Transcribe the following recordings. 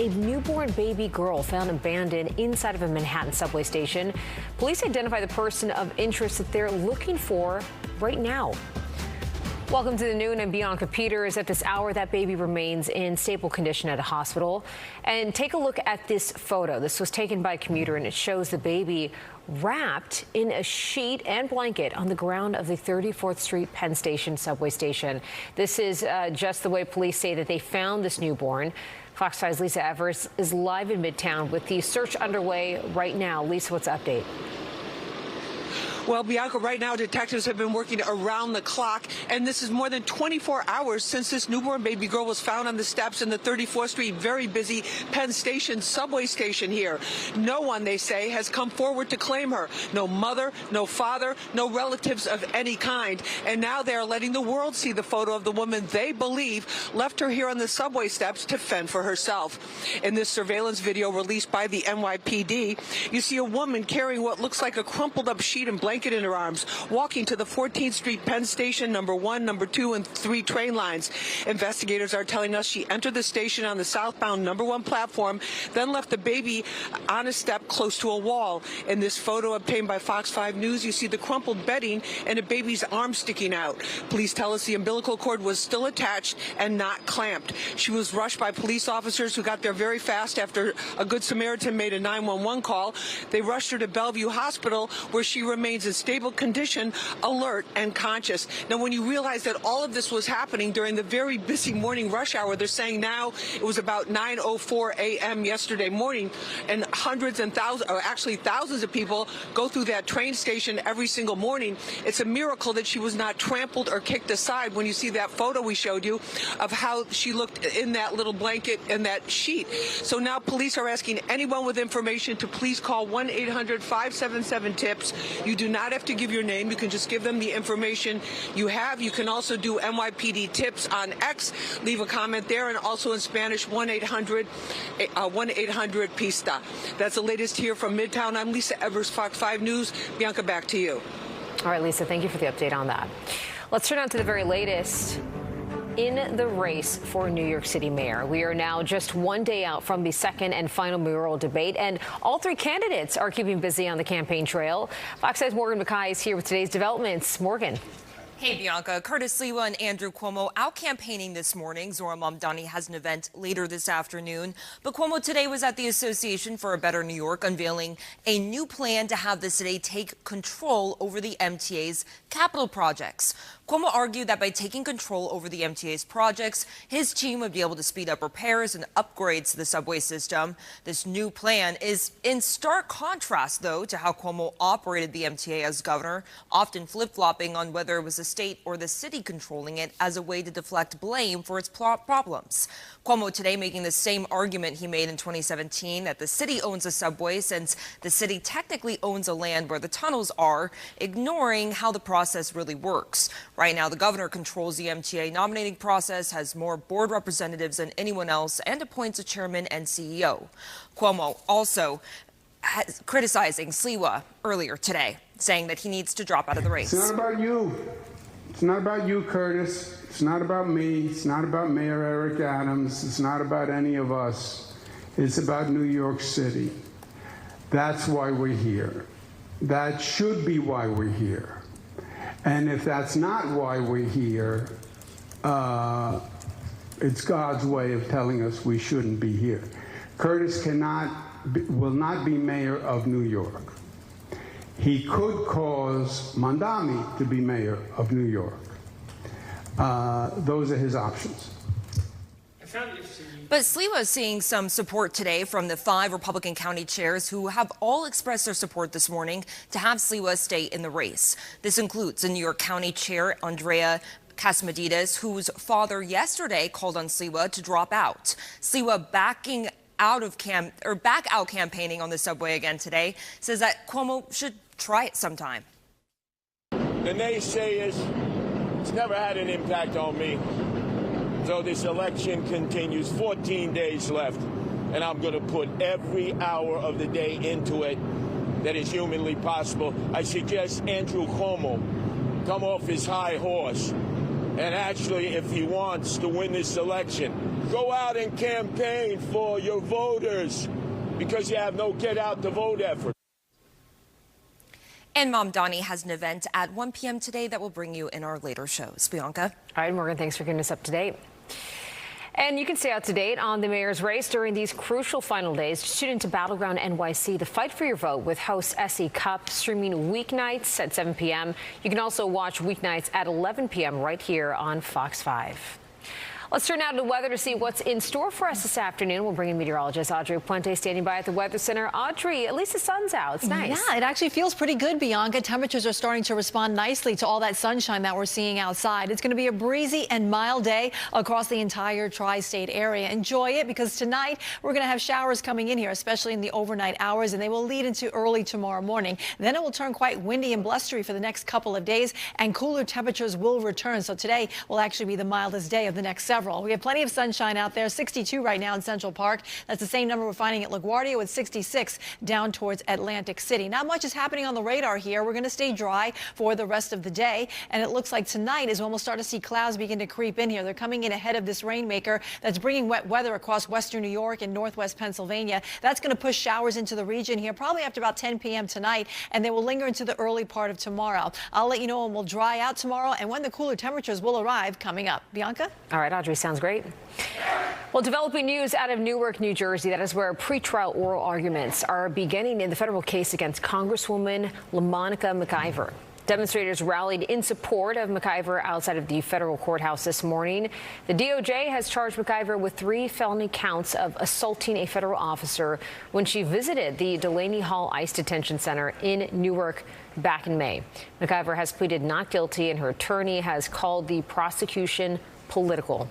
a newborn baby girl found abandoned inside of a Manhattan subway station. Police identify the person of interest that they're looking for right now. Welcome to the Noon. I'm Bianca Peters. At this hour, that baby remains in stable condition at a hospital. And take a look at this photo. This was taken by a commuter, and it shows the baby wrapped in a sheet and blanket on the ground of the 34th Street Penn Station subway station. This is just the way police say that they found this newborn. Fox 5's Lisa Evers is live in Midtown with the search underway right now. Lisa, what's the update? Well, Bianca, right now detectives have been working around the clock, and this is more than 24 hours since this newborn baby girl was found on the steps in the 34th Street, very busy Penn Station subway station here. No one, they say, has come forward to claim her. No mother, no father, no relatives of any kind. And now they're letting the world see the photo of the woman they believe left her here on the subway steps to fend for herself. In this surveillance video released by the NYPD, you see a woman carrying what looks like a crumpled up sheet and blanket in her arms, walking to the 14th Street Penn Station number 1, number 2, and 3 train lines. Investigators are telling us she entered the station on the southbound number 1 platform, then left the baby on a step close to a wall. In this photo obtained by Fox 5 News, you see the crumpled bedding and a baby's arm sticking out. Police tell us the umbilical cord was still attached and not clamped. She was rushed by police officers who got there very fast after a Good Samaritan made a 911 call. They rushed her to Bellevue Hospital, where she remains in stable condition, alert and conscious. Now, when you realize that all of this was happening during the very busy morning rush hour, they're saying now it was about 9:04 a.m. yesterday morning, and hundreds and thousands, or actually thousands of people go through that train station every single morning. It's a miracle that she was not trampled or kicked aside when you see that photo we showed you of how she looked in that little blanket and that sheet. So now police are asking anyone with information to please call 1-800-577-TIPS. You do not have to give your name. You can just give them the information you have. You can also do NYPD tips on X. Leave a comment there, and also in Spanish, 1-800-PISTA. That's the latest here from Midtown. I'm Lisa Evers, Fox 5 News. Bianca, back to you. All right, Lisa, thank you for the update on that. Let's turn on to the very latest in the race for New York City mayor. We are now just one day out from the second and final mayoral debate, and all three candidates are keeping busy on the campaign trail. Fox 5's Morgan Mackay is here with today's developments. Morgan. Hey, Bianca. Curtis Sliwa and Andrew Cuomo out campaigning this morning. Zora Mamdani has an event later this afternoon. But Cuomo today was at the Association for a Better New York, unveiling a new plan to have the city take control over the MTA's capital projects. Cuomo argued that by taking control over the MTA's projects, his team would be able to speed up repairs and upgrades to the subway system. This new plan is in stark contrast, though, to how Cuomo operated the MTA as governor, often flip-flopping on whether it was the state or the city controlling it as a way to deflect blame for its problems. Cuomo today making the same argument he made in 2017 that the city owns the subway since the city technically owns the land where the tunnels are, ignoring how the process really works. Right now, the governor controls the MTA nominating process, has more board representatives than anyone else, and appoints a chairman and CEO. Cuomo also criticizing Sliwa earlier today, saying that he needs to drop out of the race. It's not about you. It's not about you, Curtis. It's not about me. It's not about Mayor Eric Adams. It's not about any of us. It's about New York City. That's why we're here. That should be why we're here. And if that's not why we're here, it's God's way of telling us we shouldn't be here. Curtis will not be mayor of New York. He could cause Mamdani to be mayor of New York. Those are his options. But Sliwa is seeing some support today from the 5 Republican county chairs who have all expressed their support this morning to have Sliwa stay in the race. This includes the New York County Chair, Andrea Casmadides, whose father yesterday called on Sliwa to drop out. Sliwa back out campaigning on the subway again today, says that Cuomo should try it sometime. The naysayers, it's never had an impact on me. So this election continues, 14 days left, and I'm going to put every hour of the day into it that is humanly possible. I suggest Andrew Cuomo come off his high horse And actually, if he wants to win this election, go out and campaign for your voters because you have no get out the vote effort. And Mom Donnie has an event at 1 p.m. today that will bring you in our later shows. Bianca? All right, Morgan, thanks for getting us up to date. And you can stay up to date on the mayor's race during these crucial final days. Tune into Battleground NYC to fight for your vote with host SE Cup, streaming weeknights at 7 p.m. You can also watch weeknights at 11 p.m. right here on Fox 5. Let's turn now to the weather to see what's in store for us this afternoon. We'll bring in meteorologist Audrey Puente standing by at the Weather Center. Audrey, at least the sun's out. It's nice. Yeah, it actually feels pretty good, Bianca. Temperatures are starting to respond nicely to all that sunshine that we're seeing outside. It's going to be a breezy and mild day across the entire tri-state area. Enjoy it because tonight we're going to have showers coming in here, especially in the overnight hours, and they will lead into early tomorrow morning. Then it will turn quite windy and blustery for the next couple of days, and cooler temperatures will return. So today will actually be the mildest day of the next several. We have plenty of sunshine out there, 62 right now in Central Park. That's the same number we're finding at LaGuardia with 66 down towards Atlantic City. Not much is happening on the radar here. We're going to stay dry for the rest of the day. And it looks like tonight is when we'll start to see clouds begin to creep in here. They're coming in ahead of this rainmaker that's bringing wet weather across western New York and northwest Pennsylvania. That's going to push showers into the region here probably after about 10 p.m. tonight, and they will linger into the early part of tomorrow. I'll let you know when we'll dry out tomorrow and when the cooler temperatures will arrive coming up. Bianca? All right, Audrey, sounds great. Well, developing news out of Newark, New Jersey. That is where pretrial oral arguments are beginning in the federal case against Congresswoman LaMonica McIver. Demonstrators rallied in support of McIver outside of the federal courthouse this morning. The DOJ has charged McIver with 3 felony counts of assaulting a federal officer when she visited the Delaney Hall ICE Detention Center in Newark back in May. McIver has pleaded not guilty, and her attorney has called the prosecution political.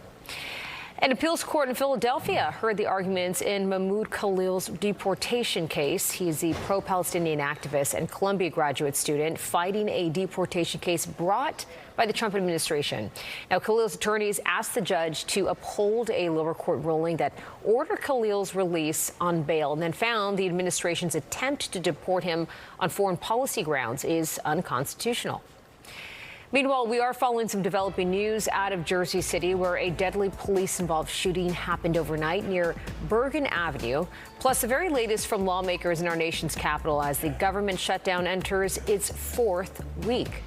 An appeals court in Philadelphia heard the arguments in Mahmoud Khalil's deportation case. He's the pro-Palestinian activist and Columbia graduate student fighting a deportation case brought by the Trump administration. Now, Khalil's attorneys asked the judge to uphold a lower court ruling that ordered Khalil's release on bail and then found the administration's attempt to deport him on foreign policy grounds is unconstitutional. Meanwhile, we are following some developing news out of Jersey City, where a deadly police-involved shooting happened overnight near Bergen Avenue. Plus, the very latest from lawmakers in our nation's capital as the government shutdown enters its 4th week.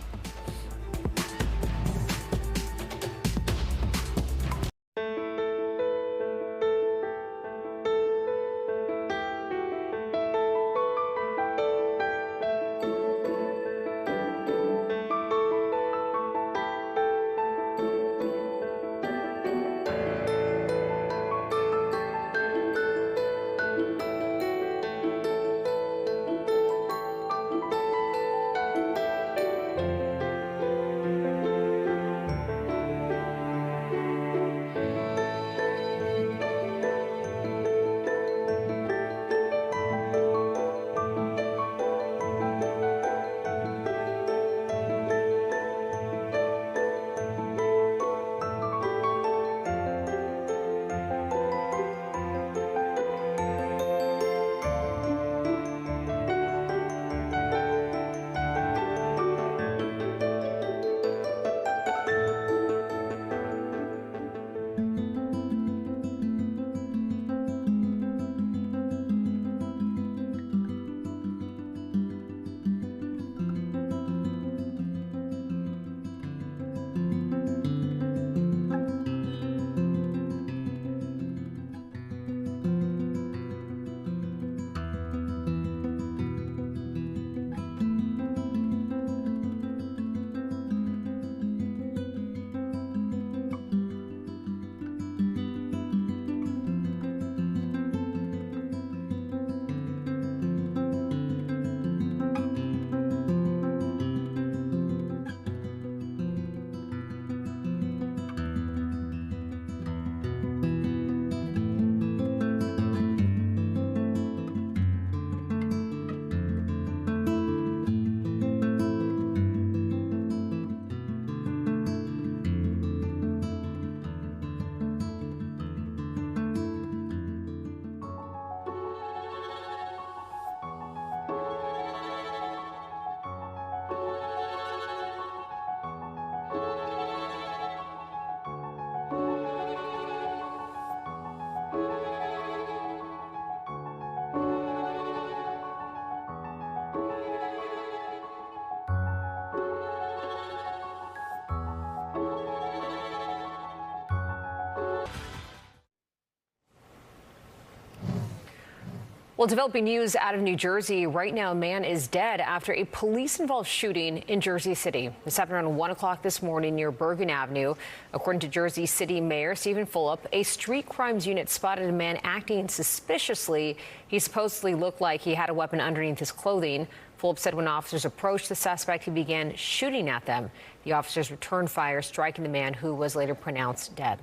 Well, developing news out of New Jersey. Right now, a man is dead after a police-involved shooting in Jersey City. This happened around 1 o'clock this morning near Bergen Avenue. According to Jersey City Mayor Stephen Fulop, a street crimes unit spotted a man acting suspiciously. He supposedly looked like he had a weapon underneath his clothing. Fulop said when officers approached the suspect, he began shooting at them. The officers returned fire, striking the man, who was later pronounced dead.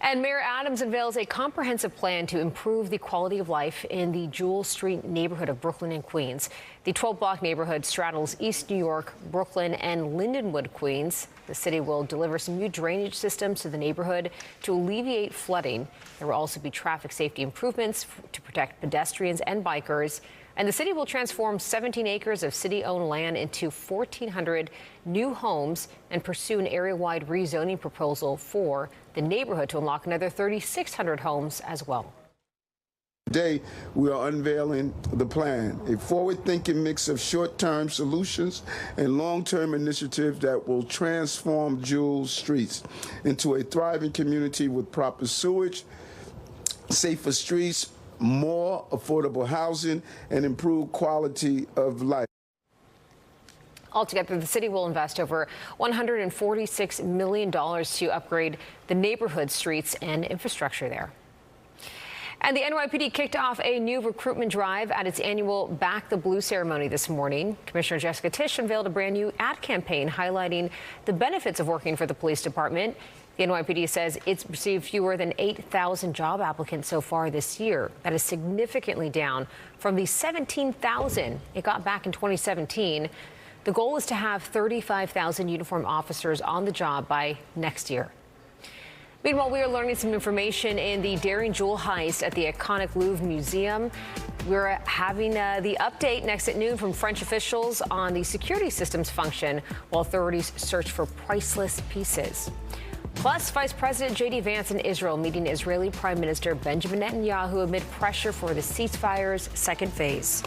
And Mayor Adams unveils a comprehensive plan to improve the quality of life in the Jewel Street neighborhood of Brooklyn and Queens. The 12-block neighborhood straddles East New York, Brooklyn, and Lindenwood, Queens. The city will deliver some new drainage systems to the neighborhood to alleviate flooding. There will also be traffic safety improvements to protect pedestrians and bikers. And the city will transform 17 acres of city-owned land into 1,400 new homes and pursue an area-wide rezoning proposal for the neighborhood to unlock another 3,600 homes as well. Today, we are unveiling the plan, a forward-thinking mix of short-term solutions and long-term initiatives that will transform Jewel Streets into a thriving community with proper sewage, safer streets, more affordable housing, and improved quality of life. Altogether, the city will invest over $146 million to upgrade the neighborhood streets and infrastructure there. And the NYPD kicked off a new recruitment drive at its annual Back the Blue ceremony this morning. Commissioner Jessica Tisch unveiled a brand new ad campaign highlighting the benefits of working for the police department. The NYPD says it's received fewer than 8,000 job applicants so far this year. That is significantly down from the 17,000 it got back in 2017. The goal is to have 35,000 uniformed officers on the job by next year. Meanwhile, we are learning some information in the daring jewel heist at the iconic Louvre Museum. We're having the update next at noon from French officials on the security systems function while authorities search for priceless pieces. Plus, Vice President J.D. Vance in Israel meeting Israeli Prime Minister Benjamin Netanyahu amid pressure for the ceasefire's second phase.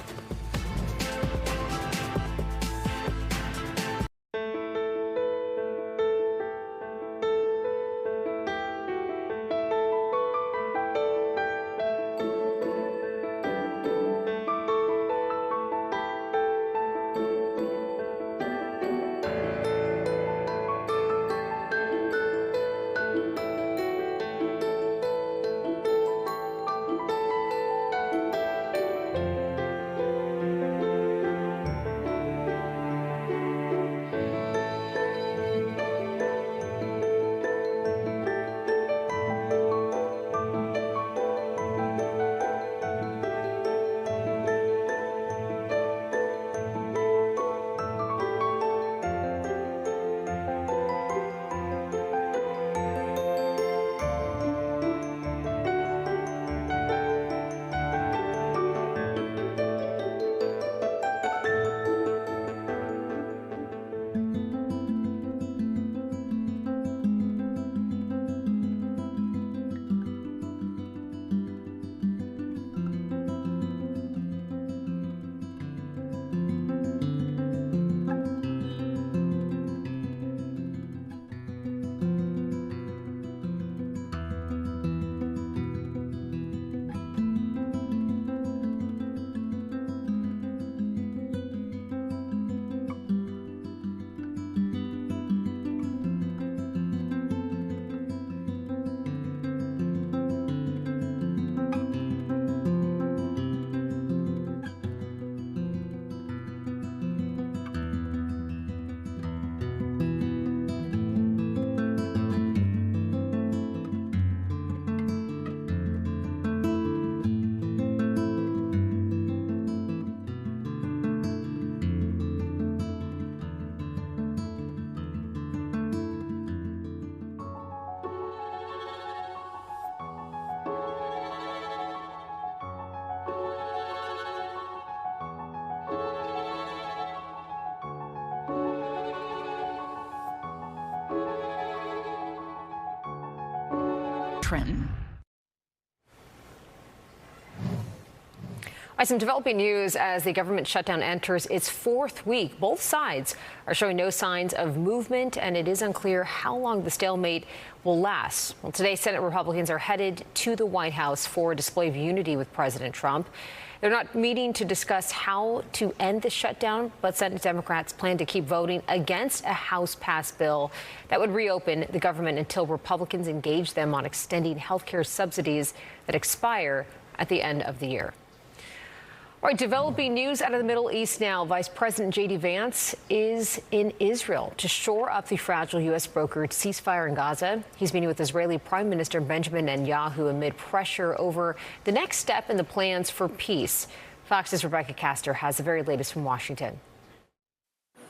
Some developing news as the government shutdown enters its fourth week. Both sides are showing no signs of movement, and it is unclear how long the stalemate will last. Well, today, Senate Republicans are headed to the White House for a display of unity with President Trump. They're not meeting to discuss how to end the shutdown, but Senate Democrats plan to keep voting against a House-passed bill that would reopen the government until Republicans engage them on extending health care subsidies that expire at the end of the year. All right, developing news out of the Middle East now. Vice President J.D. Vance is in Israel to shore up the fragile U.S. brokered ceasefire in Gaza. He's meeting with Israeli Prime Minister Benjamin Netanyahu amid pressure over the next step in the plans for peace. Fox's Rebecca Castor has the very latest from Washington.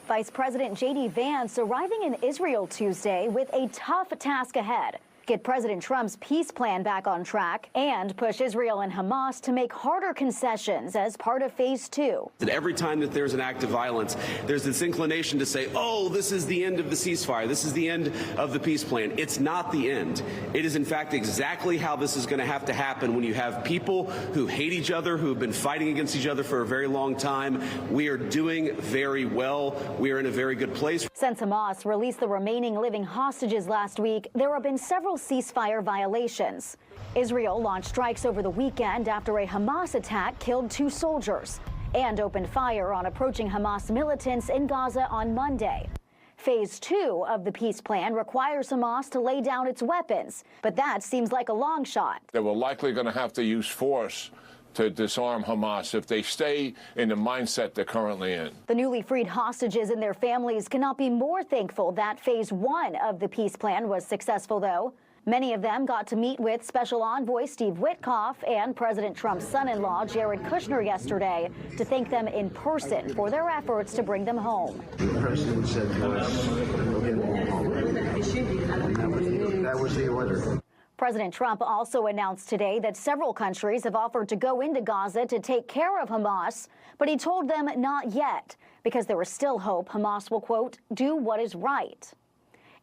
Vice President J.D. Vance arriving in Israel Tuesday with a tough task ahead. Get President Trump's peace plan back on track and push Israel and Hamas to make harder concessions as part of phase 2. That every time that there's an act of violence, there's this inclination to say, oh, this is the end of the ceasefire. This is the end of the peace plan. It's not the end. It is, in fact, exactly how this is going to have to happen when you have people who hate each other, who have been fighting against each other for a very long time. We are doing very well. We are in a very good place. Since Hamas released the remaining living hostages last week, there have been several ceasefire violations. Israel launched strikes over the weekend after a Hamas attack killed 2 soldiers and opened fire on approaching Hamas militants in Gaza on Monday. Phase 2 of the peace plan requires Hamas to lay down its weapons, but that seems like a long shot. They were likely going to have to use force to disarm Hamas if they stay in the mindset they're currently in. The newly freed hostages and their families cannot be more thankful that phase 1 of the peace plan was successful, though. Many of them got to meet with Special Envoy Steve Witkoff and President Trump's son-in-law Jared Kushner yesterday to thank them in person for their efforts to bring them home. The president said to us, we'll get them home. That was the order. President Trump also announced today that several countries have offered to go into Gaza to take care of Hamas, but he told them not yet, because there is still hope Hamas will, quote, do what is right.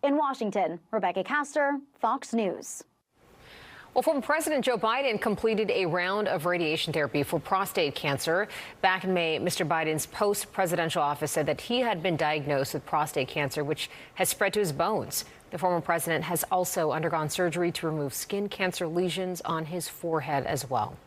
In Washington, Rebecca Castor, Fox News. Well, former President Joe Biden completed a round of radiation therapy for prostate cancer. Back in May, Mr. Biden's post-presidential office said that he had been diagnosed with prostate cancer, which has spread to his bones. The former president has also undergone surgery to remove skin cancer lesions on his forehead as well.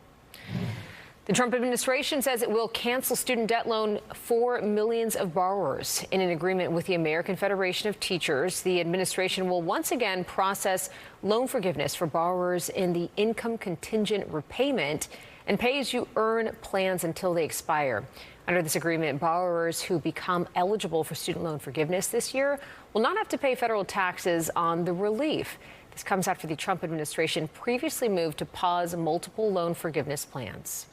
The Trump administration says it will cancel student debt loan for millions of borrowers. In an agreement with the American Federation of Teachers, the administration will once again process loan forgiveness for borrowers in the income contingent repayment and pay-as-you-earn plans until they expire. Under this agreement, borrowers who become eligible for student loan forgiveness this year will not have to pay federal taxes on the relief. This comes after the Trump administration previously moved to pause multiple loan forgiveness plans.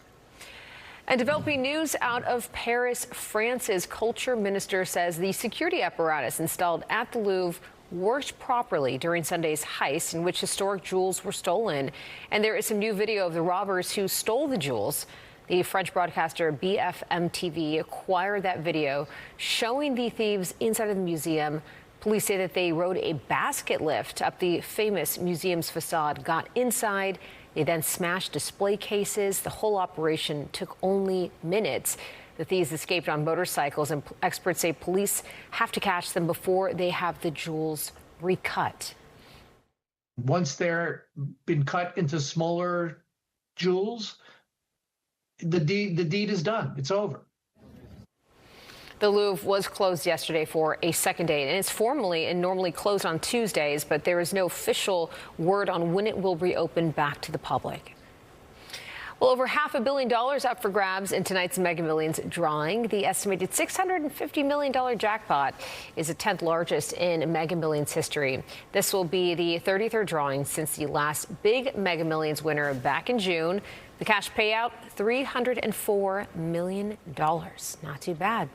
And developing news out of Paris, France's culture minister says the security apparatus installed at the Louvre worked properly during Sunday's heist in which historic jewels were stolen. And there is some new video of the robbers who stole the jewels. The French broadcaster BFM TV acquired that video showing the thieves inside of the museum. Police say that they rode a basket lift up the famous museum's facade, got inside. They then smashed display cases. The whole operation took only minutes. The thieves escaped on motorcycles, and experts say police have to catch them before they have the jewels recut. Once they're been cut into smaller jewels, the deed is done. It's over. The Louvre was closed yesterday for a second day, and it's formally and normally closed on Tuesdays, but there is no official word on when it will reopen back to the public. Well, over $500 million up for grabs in tonight's Mega Millions drawing. The estimated $650 million jackpot is the 10th largest in Mega Millions history. This will be the 33rd drawing since the last big Mega Millions winner back in June. The cash payout, $304 million. Not too bad.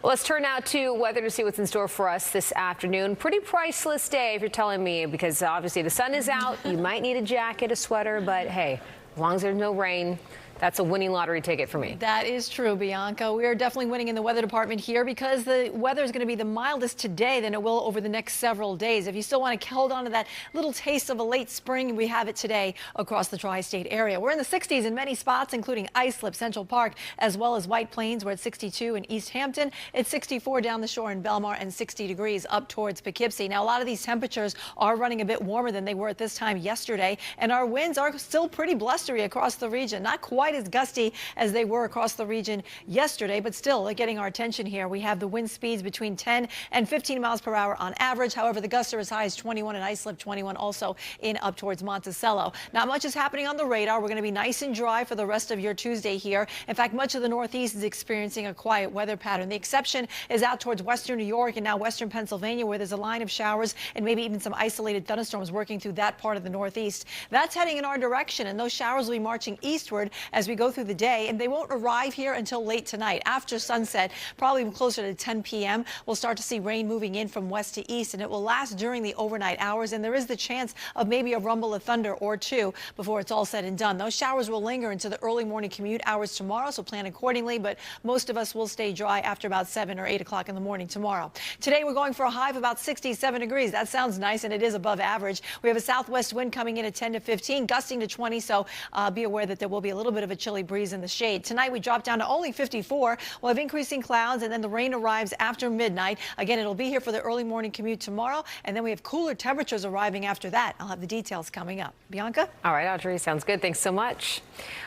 Well, let's turn now to weather to see what's in store for us this afternoon. Pretty priceless day, if you're telling me, because obviously the sun is out. You might need a jacket, a sweater, but hey, as long as there's no rain, That's a winning lottery ticket for me. That is true, Bianca. We are definitely winning in the weather department here because the weather is going to be the mildest today than it will over the next several days. If you still want to hold on to that little taste of a late spring, we have it today across the tri-state area. We're in the 60s in many spots, including Islip, Central Park, as well as White Plains. We're at 62 in East Hampton. It's 64 down the shore in Belmar and 60 degrees up towards Poughkeepsie. Now, a lot of these temperatures are running a bit warmer than they were at this time yesterday, and our winds are still pretty blustery across the region. Not quite as gusty as they were across the region yesterday, but still getting our attention here. We have the wind speeds between 10 and 15 miles per hour on average. However, the gusts are as high as 21 in Islip, 21 also in up towards Monticello. Not much is happening on the radar. We're going to be nice and dry for the rest of your Tuesday here. In fact, much of the Northeast is experiencing a quiet weather pattern. The exception is out towards western New York and now western Pennsylvania, where there's a line of showers and maybe even some isolated thunderstorms working through that part of the Northeast. That's heading in our direction, and those showers will be marching eastward as we go through the day, and they won't arrive here until late tonight. After sunset, probably closer to 10 p.m., we'll start to see rain moving in from west to east, and it will last during the overnight hours, and there is the chance of maybe a rumble of thunder or two before it's all said and done. Those showers will linger into the early morning commute hours tomorrow, so plan accordingly, but most of us will stay dry after about 7 or 8 o'clock in the morning tomorrow. Today, we're going for a high of about 67 degrees. That sounds nice, and it is above average. We have a southwest wind coming in at 10 to 15, gusting to 20, so be aware that there will be a little bit of a chilly breeze in the shade. Tonight, we drop down to only 54. We'll have increasing clouds, and then the rain arrives after midnight. Again, it'll be here for the early morning commute tomorrow, and then we have cooler temperatures arriving after that. I'll have the details coming up. Bianca? All right, Audrey, sounds good. Thanks so much.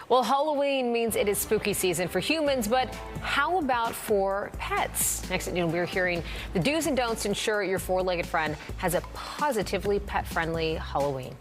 Well, Halloween means it is spooky season for humans, but how about for pets? Next at noon, we're hearing the do's and don'ts to ensure your four-legged friend has a positively pet-friendly Halloween.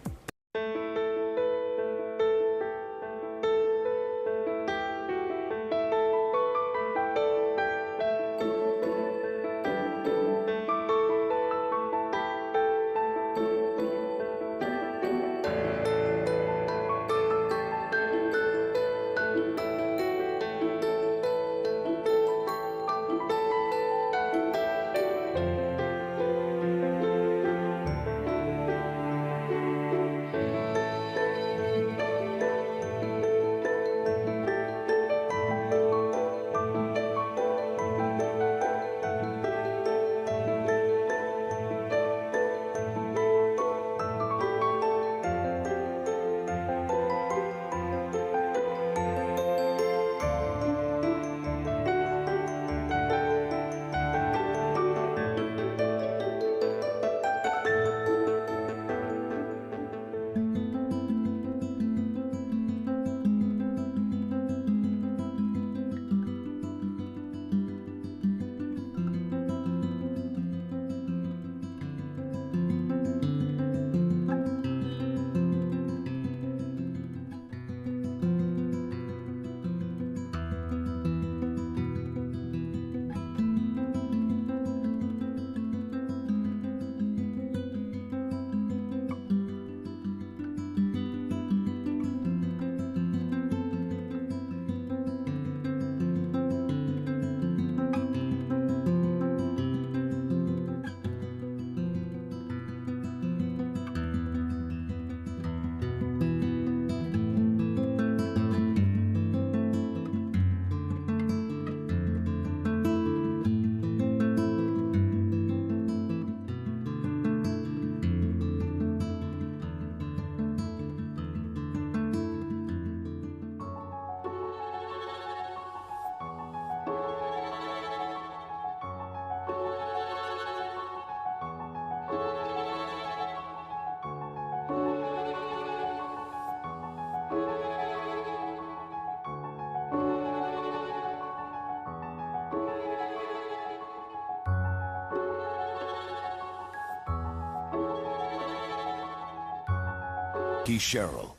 Cheryl.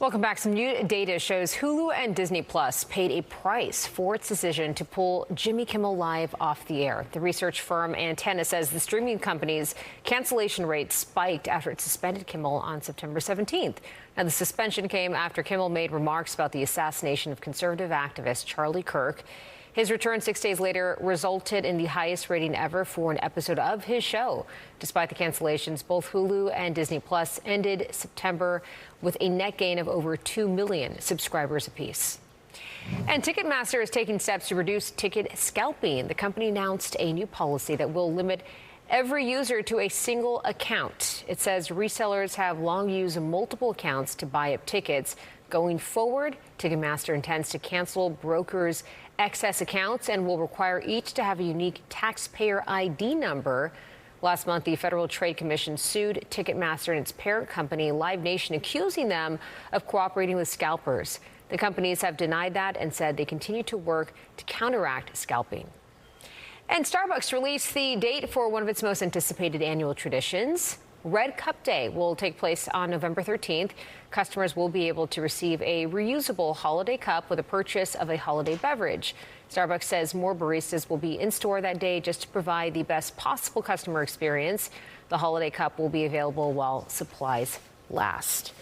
Welcome back. Some new data shows Hulu and Disney Plus paid a price for its decision to pull Jimmy Kimmel Live off the air. The research firm Antenna says the streaming company's cancellation rate spiked after it suspended Kimmel on September 17th. Now, the suspension came after Kimmel made remarks about the assassination of conservative activist Charlie Kirk. His return 6 days later resulted in the highest rating ever for an episode of his show. Despite the cancellations, both Hulu and Disney Plus ended September with a net gain of over 2 million subscribers apiece. And Ticketmaster is taking steps to reduce ticket scalping. The company announced a new policy that will limit every user to a single account. It says resellers have long used multiple accounts to buy up tickets. Going forward, Ticketmaster intends to cancel brokers' excess accounts and will require each to have a unique taxpayer ID number. Last month, the Federal Trade Commission sued Ticketmaster and its parent company, Live Nation, accusing them of cooperating with scalpers. The companies have denied that and said they continue to work to counteract scalping. And Starbucks released the date for one of its most anticipated annual traditions. Red Cup Day will take place on November 13th. Customers will be able to receive a reusable holiday cup with a purchase of a holiday beverage. Starbucks says more baristas will be in store that day just to provide the best possible customer experience. The holiday cup will be available while supplies last.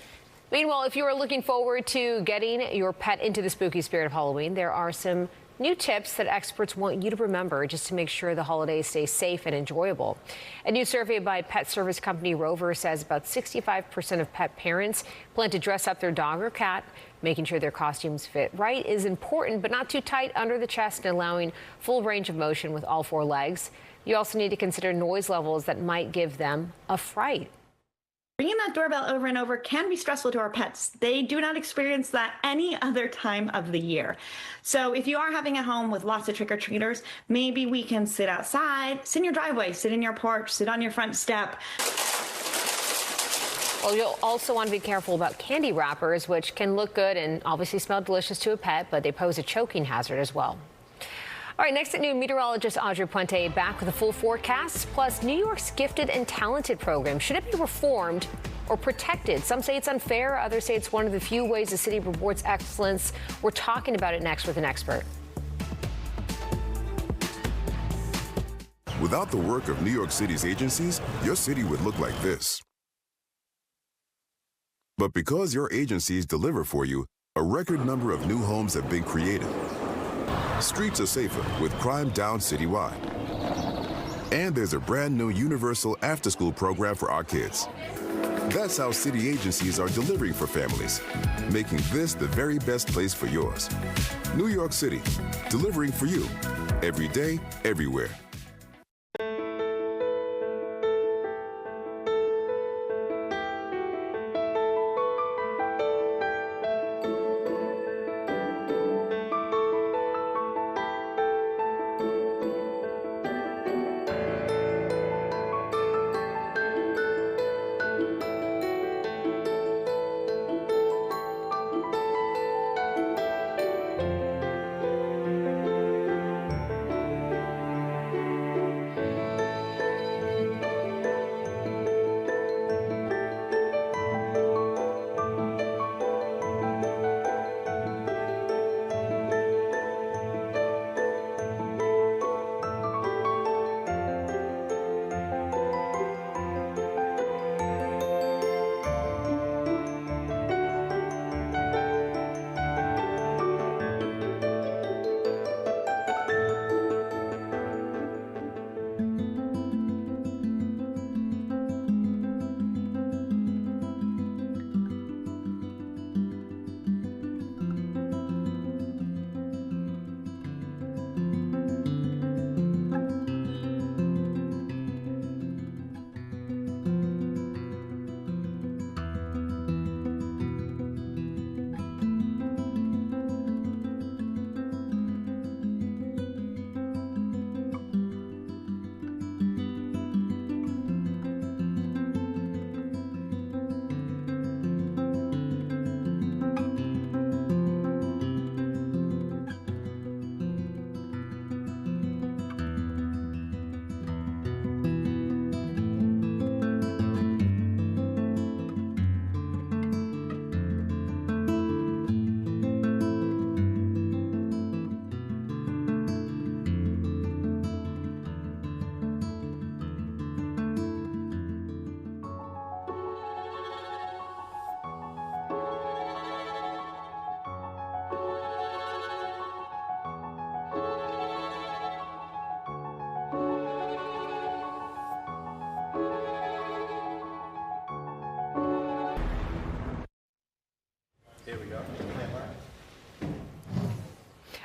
Meanwhile, if you are looking forward to getting your pet into the spooky spirit of Halloween, there are some new tips that experts want you to remember just to make sure the holidays stay safe and enjoyable. A new survey by pet service company Rover says about 65% of pet parents plan to dress up their dog or cat. Making sure their costumes fit right is important, but not too tight under the chest and allowing full range of motion with all four legs. You also need to consider noise levels that might give them a fright. Ringing that doorbell over and over can be stressful to our pets. They do not experience that any other time of the year. So if you are having a home with lots of trick-or-treaters, maybe we can sit outside, sit in your driveway, sit in your porch, sit on your front step. Well, you'll also want to be careful about candy wrappers, which can look good and obviously smell delicious to a pet, but they pose a choking hazard as well. All right, next at noon, meteorologist Audrey Puente back with a full forecast. Plus, New York's Gifted and Talented program. Should it be reformed or protected? Some say it's unfair. Others say it's one of the few ways the city rewards excellence. We're talking about it next with an expert. Without the work of New York City's agencies, your city would look like this. But because your agencies deliver for you, a record number of new homes have been created. Streets are safer with crime down citywide. And there's a brand new universal after-school program for our kids. That's how city agencies are delivering for families, making this the very best place for yours. New York City, delivering for you, every day, everywhere.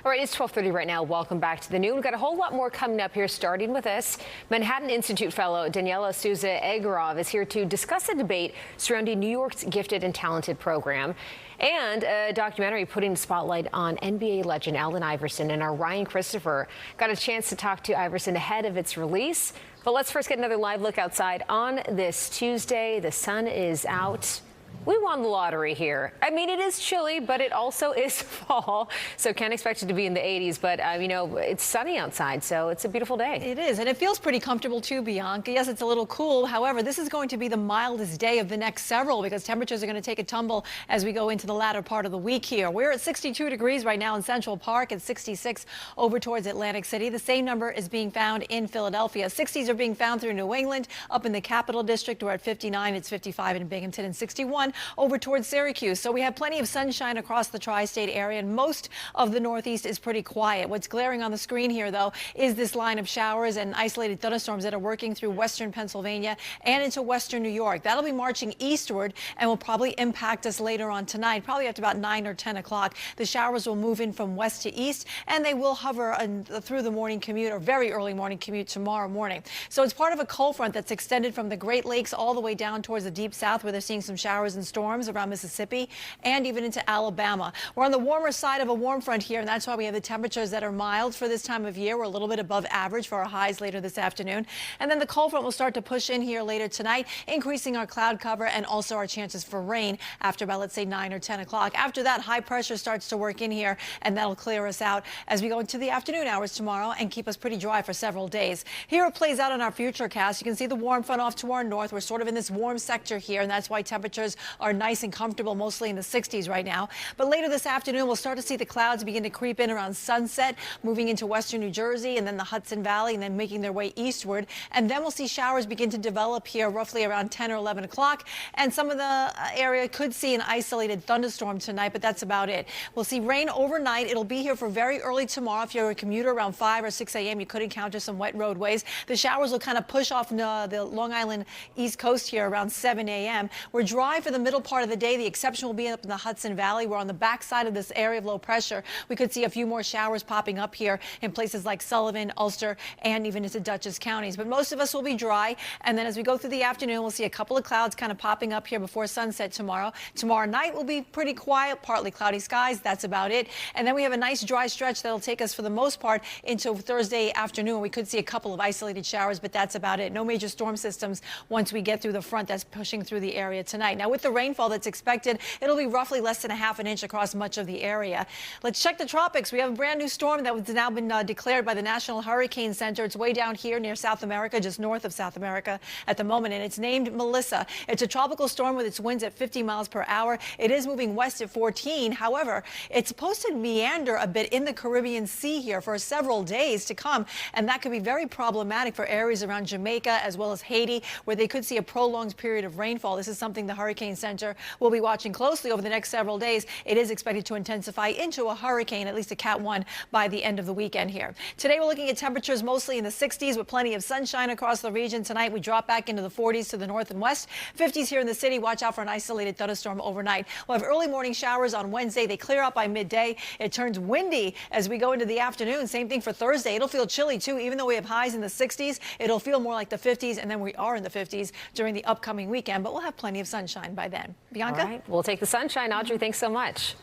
All right, it's 12:30 right now. Welcome back to the Noon. We've got a whole lot more coming up here, starting with this. Manhattan Institute fellow Daniela Souza Egorov is here to discuss a debate surrounding New York's Gifted and Talented program and a documentary putting the spotlight on NBA legend Allen Iverson. And our Ryan Christopher got a chance to talk to Iverson ahead of its release. But let's first get another live look outside on this Tuesday. The sun is out. We won the lottery here. I mean, it is chilly, but it also is fall, so can't expect it to be in the 80s. But, you know, it's sunny outside, so it's a beautiful day. It is, and it feels pretty comfortable, too, Bianca. Yes, it's a little cool. However, this is going to be the mildest day of the next several because temperatures are going to take a tumble as we go into the latter part of the week here. We're at 62 degrees right now in Central Park and 66 over towards Atlantic City. The same number is being found in Philadelphia. 60s are being found through New England. Up in the Capital District, we're at 59. It's 55 in Binghamton and 61 over towards Syracuse. So we have plenty of sunshine across the tri-state area, and most of the Northeast is pretty quiet. What's glaring on the screen here, though, is this line of showers and isolated thunderstorms that are working through western Pennsylvania and into western New York. That'll be marching eastward and will probably impact us later on tonight, probably at about 9 or 10 o'clock. The showers will move in from west to east, and they will hover through the morning commute or very early morning commute tomorrow morning. So it's part of a cold front that's extended from the Great Lakes all the way down towards the deep south, where they're seeing some showers and storms around Mississippi and even into Alabama. We're on the warmer side of a warm front here, and that's why we have the temperatures that are mild for this time of year. We're a little bit above average for our highs later this afternoon. And then the cold front will start to push in here later tonight, increasing our cloud cover and also our chances for rain after about, let's say, 9 or 10 o'clock. After that, high pressure starts to work in here, and that'll clear us out as we go into the afternoon hours tomorrow and keep us pretty dry for several days. Here it plays out on our future cast. You can see the warm front off to our north. We're sort of in this warm sector here, and that's why temperatures are nice and comfortable, mostly in the 60s right now. But later this afternoon, we'll start to see the clouds begin to creep in around sunset, moving into western New Jersey and then the Hudson Valley, and then making their way eastward. And then we'll see showers begin to develop here roughly around 10 or 11 o'clock. And some of the area could see an isolated thunderstorm tonight, but that's about it. We'll see rain overnight. It'll be here for very early tomorrow. If you're a commuter around 5 or 6 a.m., you could encounter some wet roadways. The showers will kind of push off the Long Island East Coast here around 7 a.m. We're dry for the middle part of the day. The exception will be up in the Hudson Valley. We're on the backside of this area of low pressure. We could see a few more showers popping up here in places like Sullivan, Ulster, and even into Dutchess counties. But most of us will be dry. And then as we go through the afternoon, we'll see a couple of clouds kind of popping up here before sunset tomorrow. Tomorrow night will be pretty quiet, partly cloudy skies. That's about it. And then we have a nice dry stretch that'll take us for the most part into Thursday afternoon. We could see a couple of isolated showers, but that's about it. No major storm systems once we get through the front that's pushing through the area tonight. Now, with the rainfall that's expected, it'll be roughly less than a half an inch across much of the area. Let's check the tropics. We have a brand new storm that has now been declared by the National Hurricane Center. It's way down here near South America, just north of South America at the moment, and it's named Melissa. It's a tropical storm with its winds at 50 miles per hour. It is moving west at 14. However, it's supposed to meander a bit in the Caribbean Sea here for several days to come, and that could be very problematic for areas around Jamaica as well as Haiti, where they could see a prolonged period of rainfall. This is something the Hurricane Center will be watching closely over the next several days. It is expected to intensify into a hurricane, at least a Cat 1, by the end of the weekend here. Today, we're looking at temperatures mostly in the 60s with plenty of sunshine across the region. Tonight, we drop back into the 40s to the north and west. 50s here in the city. Watch out for an isolated thunderstorm overnight. We'll have early morning showers on Wednesday. They clear up by midday. It turns windy as we go into the afternoon. Same thing for Thursday. It'll feel chilly, too. Even though we have highs in the 60s, it'll feel more like the 50s, and then we are in the 50s during the upcoming weekend, but we'll have plenty of sunshine by then. Bianca? All right. We'll take the sunshine. Audrey, thanks so much.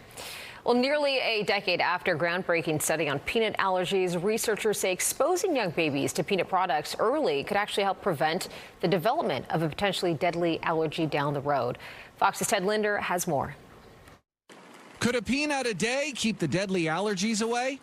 Well, nearly a decade after groundbreaking study on peanut allergies, researchers say exposing young babies to peanut products early could actually help prevent the development of a potentially deadly allergy down the road. Fox's Ted Linder has more. Could a peanut a day keep the deadly allergies away?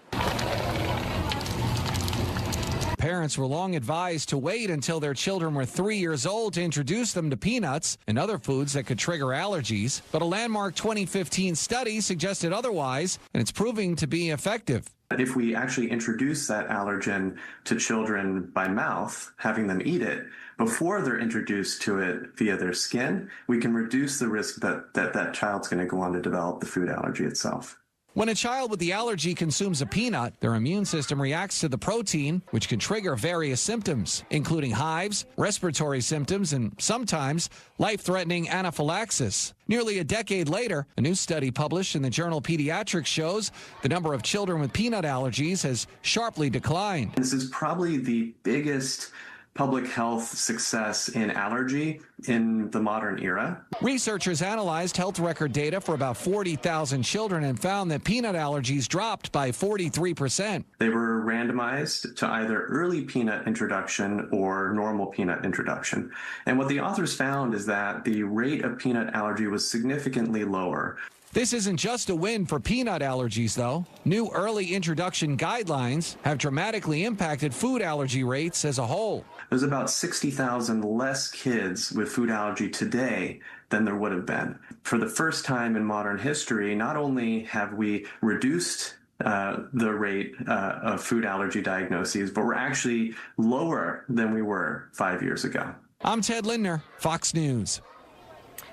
Parents were long advised to wait until their children were 3 years old to introduce them to peanuts and other foods that could trigger allergies. But a landmark 2015 study suggested otherwise, and it's proving to be effective. If we actually introduce that allergen to children by mouth, having them eat it, before they're introduced to it via their skin, we can reduce the risk that that child's going to go on to develop the food allergy itself. When a child with the allergy consumes a peanut, their immune system reacts to the protein, which can trigger various symptoms, including hives, respiratory symptoms, and sometimes life-threatening anaphylaxis. Nearly a decade later, a new study published in the journal Pediatrics shows the number of children with peanut allergies has sharply declined. This is probably the biggest public health success in allergy in the modern era. Researchers analyzed health record data for about 40,000 children and found that peanut allergies dropped by 43%. They were randomized to either early peanut introduction or normal peanut introduction. And what the authors found is that the rate of peanut allergy was significantly lower. This isn't just a win for peanut allergies, though. New early introduction guidelines have dramatically impacted food allergy rates as a whole. There's about 60,000 less kids with food allergy today than there would have been. For the first time in modern history, not only have we reduced the rate of food allergy diagnoses, but we're actually lower than we were 5 years ago. I'm Ted Lindner, Fox News.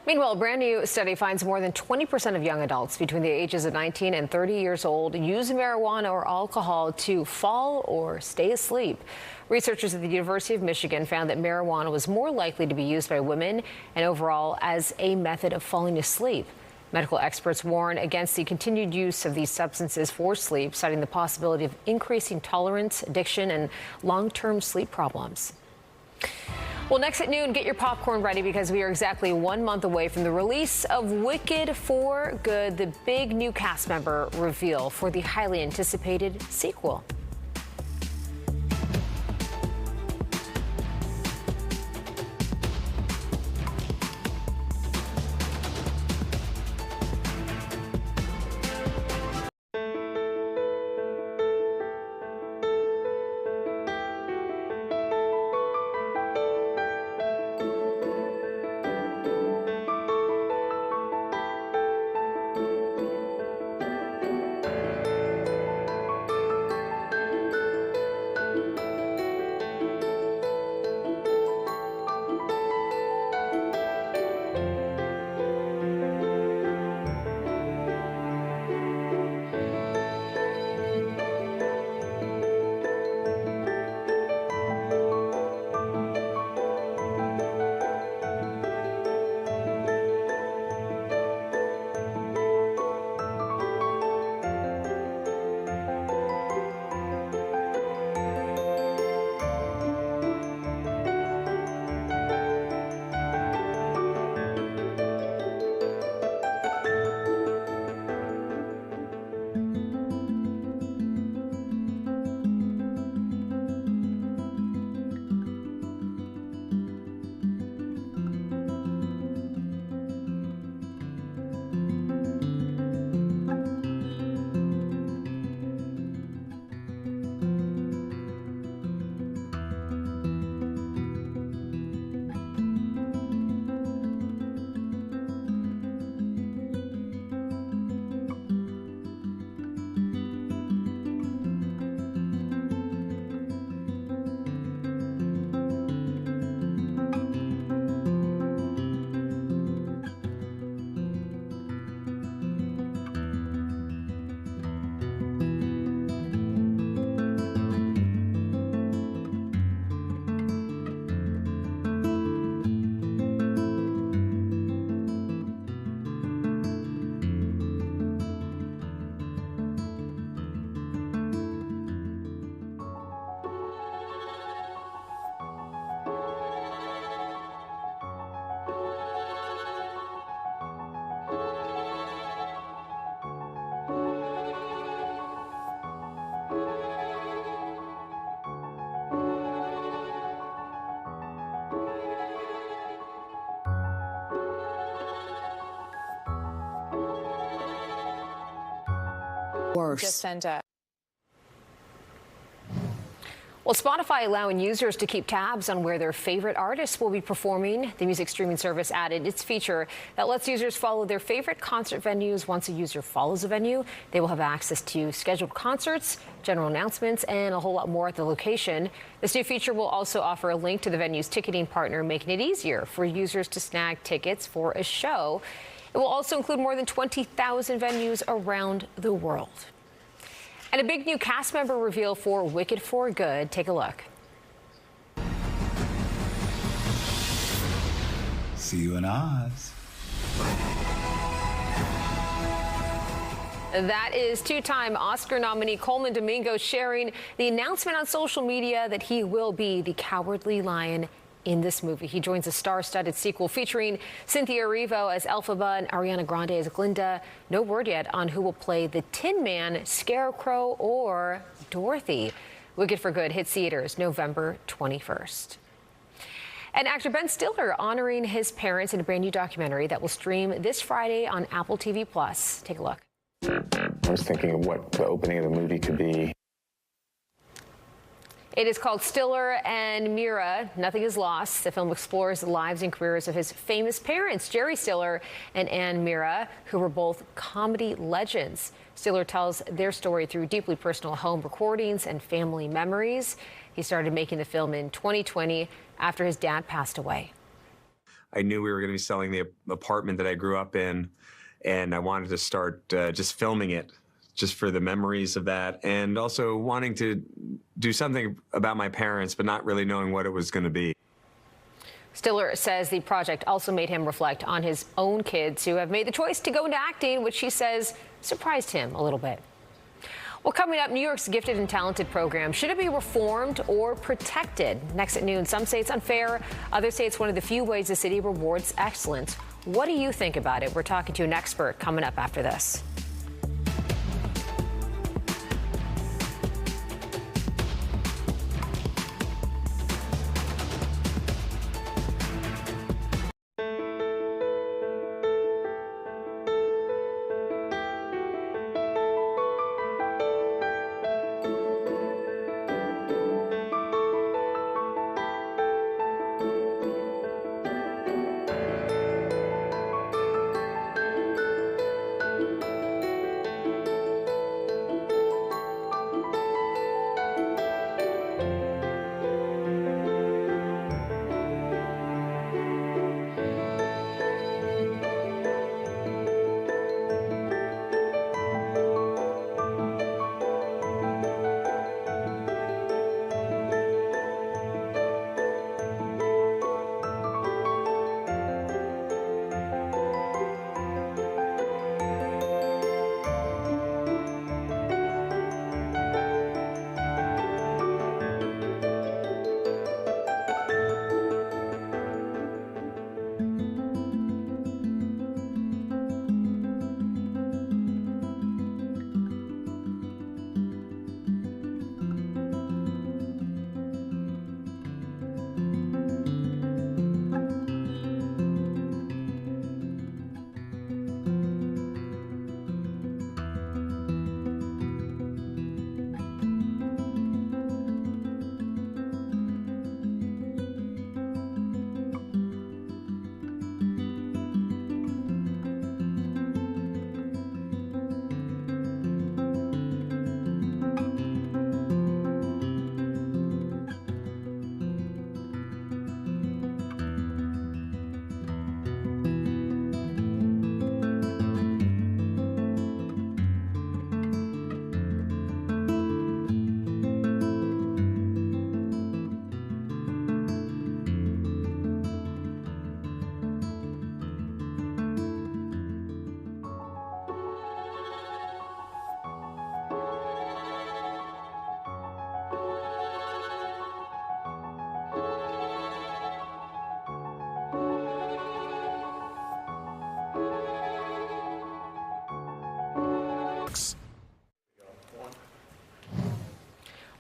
Meanwhile, a brand new study finds more than 20% of young adults between the ages of 19 and 30 years old use marijuana or alcohol to fall or stay asleep. Researchers at the University of Michigan found that marijuana was more likely to be used by women and overall as a method of falling asleep. Medical experts warn against the continued use of these substances for sleep, citing the possibility of increasing tolerance, addiction, and long-term sleep problems. Well, next at noon, get your popcorn ready because we are exactly 1 month away from the release of Wicked for Good, the big new cast member reveal for the highly anticipated sequel. Worse. Just sent a Well, Spotify allowing users to keep tabs on where their favorite artists will be performing. The music streaming service added its feature that lets users follow their favorite concert venues. Once a user follows a venue, they will have access to scheduled concerts, general announcements, and a whole lot more at the location. This new feature will also offer a link to the venue's ticketing partner, making it easier for users to snag tickets for a show. It will also include more than 20,000 venues around the world. And a big new cast member reveal for Wicked for Good. Take a look. See you in Oz. That is two-time Oscar nominee Coleman Domingo sharing the announcement on social media that he will be the Cowardly Lion in this movie. He joins a star-studded sequel featuring Cynthia Erivo as Elphaba and Ariana Grande as Glinda. No word yet on who will play the Tin Man, Scarecrow, or Dorothy. Wicked for Good hits theaters November 21st. And actor Ben Stiller honoring his parents in a brand new documentary that will stream this Friday on Apple TV+. Take a look. I was thinking of what the opening of the movie could be. It is called Stiller and Mira, Nothing is Lost. The film explores the lives and careers of his famous parents, Jerry Stiller and Ann Mira, who were both comedy legends. Stiller tells their story through deeply personal home recordings and family memories. He started making the film in 2020 after his dad passed away. I knew we were going to be selling the apartment that I grew up in, and I wanted to start just filming it, just for the memories of that, and also wanting to do something about my parents, but not really knowing what it was going to be. Stiller says the project also made him reflect on his own kids who have made the choice to go into acting, which he says surprised him a little bit. Well, coming up, New York's Gifted and Talented program. Should it be reformed or protected? Next at noon, some say it's unfair. Others say it's one of the few ways the city rewards excellence. What do you think about it? We're talking to an expert coming up after this.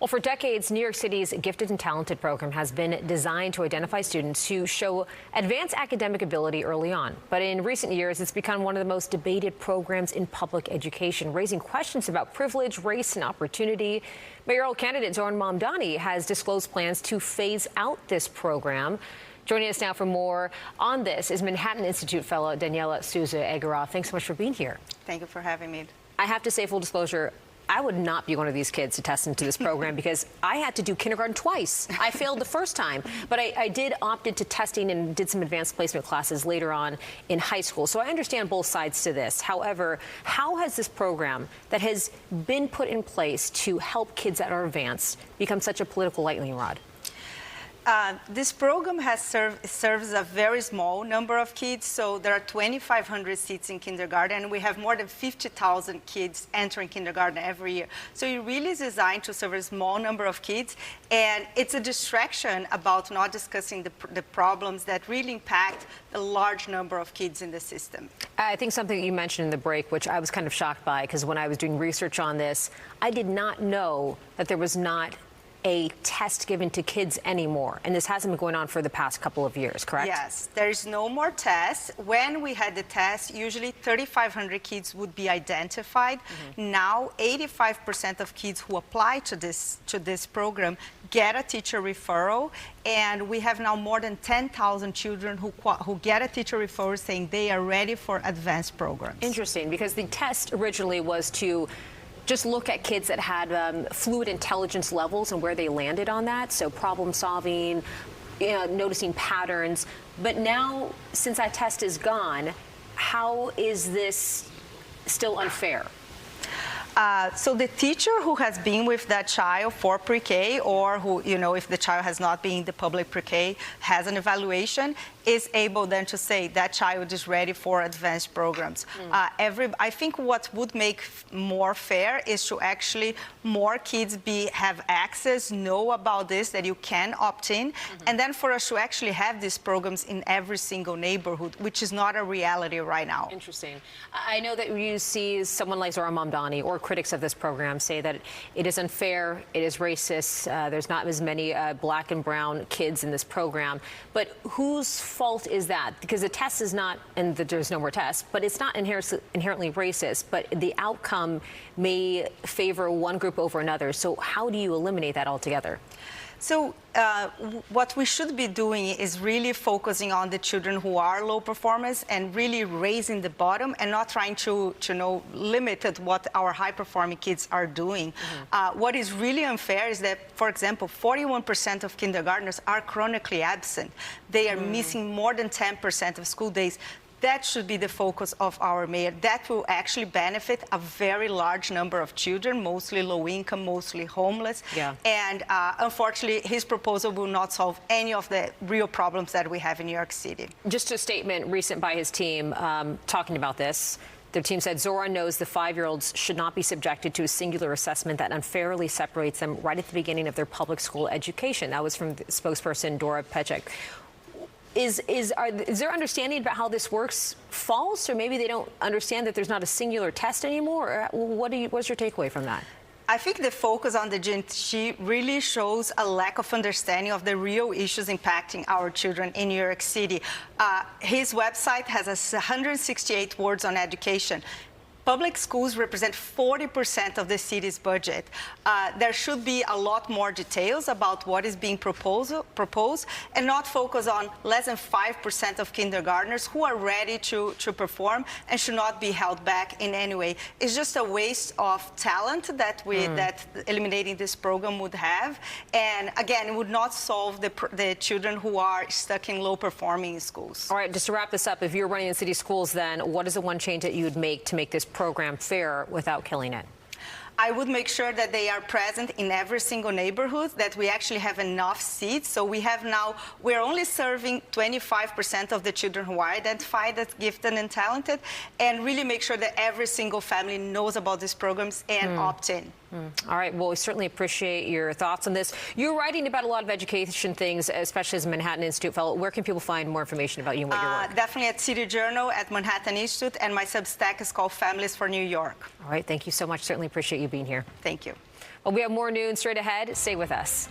Well, for decades, New York City's Gifted and Talented program has been designed to identify students who show advanced academic ability early on. But in recent years, it's become one of the most debated programs in public education, raising questions about privilege, race, and opportunity. Mayoral candidate Zohran Mamdani has disclosed plans to phase out this program. Joining us now for more on this is Manhattan Institute fellow Daniela Souza Egara. Thanks so much for being here. Thank you for having me. I have to say, full disclosure, I would not be one of these kids to test into this program because I had to do kindergarten twice. I failed the first time, but I did opt into testing and did some advanced placement classes later on in high school. So I understand both sides to this. However, how has this program that has been put in place to help kids that are advanced become such a political lightning rod? This program serves a very small number of kids, so there are 2,500 seats in kindergarten, and we have more than 50,000 kids entering kindergarten every year. So it really is designed to serve a small number of kids, and it's a distraction about not discussing the problems that really impact a large number of kids in the system. I think something that you mentioned in the break, which I was kind of shocked by, because when I was doing research on this, I did not know that there was not a test given to kids anymore, and this hasn't been going on for the past couple of years, correct? Yes, there is no more tests. When we had the test, usually 3,500 kids would be identified. Now 85% of kids who apply to this program get a teacher referral, and we have now more than 10,000 children who get a teacher referral saying they are ready for advanced programs. Interesting, because the test originally was to just look at kids that had fluid intelligence levels and where they landed on that, so problem solving, noticing patterns. But now, since that test is gone, how is this still unfair? So the teacher who has been with that child for pre-K, or who, if the child has not been in the public pre-K, has an evaluation, is able then to say that child is ready for advanced programs. I think what would make more fair is to actually more kids have access, know about this, that you can opt in, and then for us to actually have these programs in every single neighborhood, which is not a reality right now. Interesting. I know that you see someone like Zora Mamdani or critics of this program say that it is unfair, it is racist, there's not as many black and brown kids in this program, but whose fault is that? Because the test is not, and there's no more tests, but it's not inherently racist, but the outcome may favor one group over another. So how do you eliminate that altogether? So what we should be doing is really focusing on the children who are low performers and really raising the bottom and not trying to limit what our high performing kids are doing. What is really unfair is that, for example, 41% of kindergartners are chronically absent. They are missing more than 10% of school days. That should be the focus of our mayor. That will actually benefit a very large number of children, mostly low income, mostly homeless. And unfortunately, his proposal will not solve any of the real problems that we have in New York City. Just a statement recent by his team talking about this. Their team said Zora knows the 5-year-olds should not be subjected to a singular assessment that unfairly separates them right at the beginning of their public school education. That was from the spokesperson Dora Pechek. Is their understanding about how this works false, or maybe they don't understand that there's not a singular test anymore? Or what's your takeaway from that? I think the focus on the GNT really shows a lack of understanding of the real issues impacting our children in New York City. His website has 168 words on education. Public schools represent 40% of the city's budget. There should be a lot more details about what is being proposed and not focus on less than 5% of kindergartners who are ready to perform and should not be held back in any way. It's just a waste of talent that that eliminating this program would have. And again, it would not solve the children who are stuck in low performing schools. All right, just to wrap this up, if you're running in city schools, then what is the one change that you would make to make this program fair without killing it? I would make sure that they are present in every single neighborhood, that we actually have enough seats. So we're only serving 25% of the children who are identified as gifted and talented, and really make sure that every single family knows about these programs and opt in. All right. Well, we certainly appreciate your thoughts on this. You're writing about a lot of education things, especially as a Manhattan Institute fellow. Where can people find more information about you and what you're working? Definitely at City Journal, at Manhattan Institute, and my Substack is called Families for New York. All right. Thank you so much. Certainly appreciate you being here. Thank you. Well, we have more news straight ahead. Stay with us.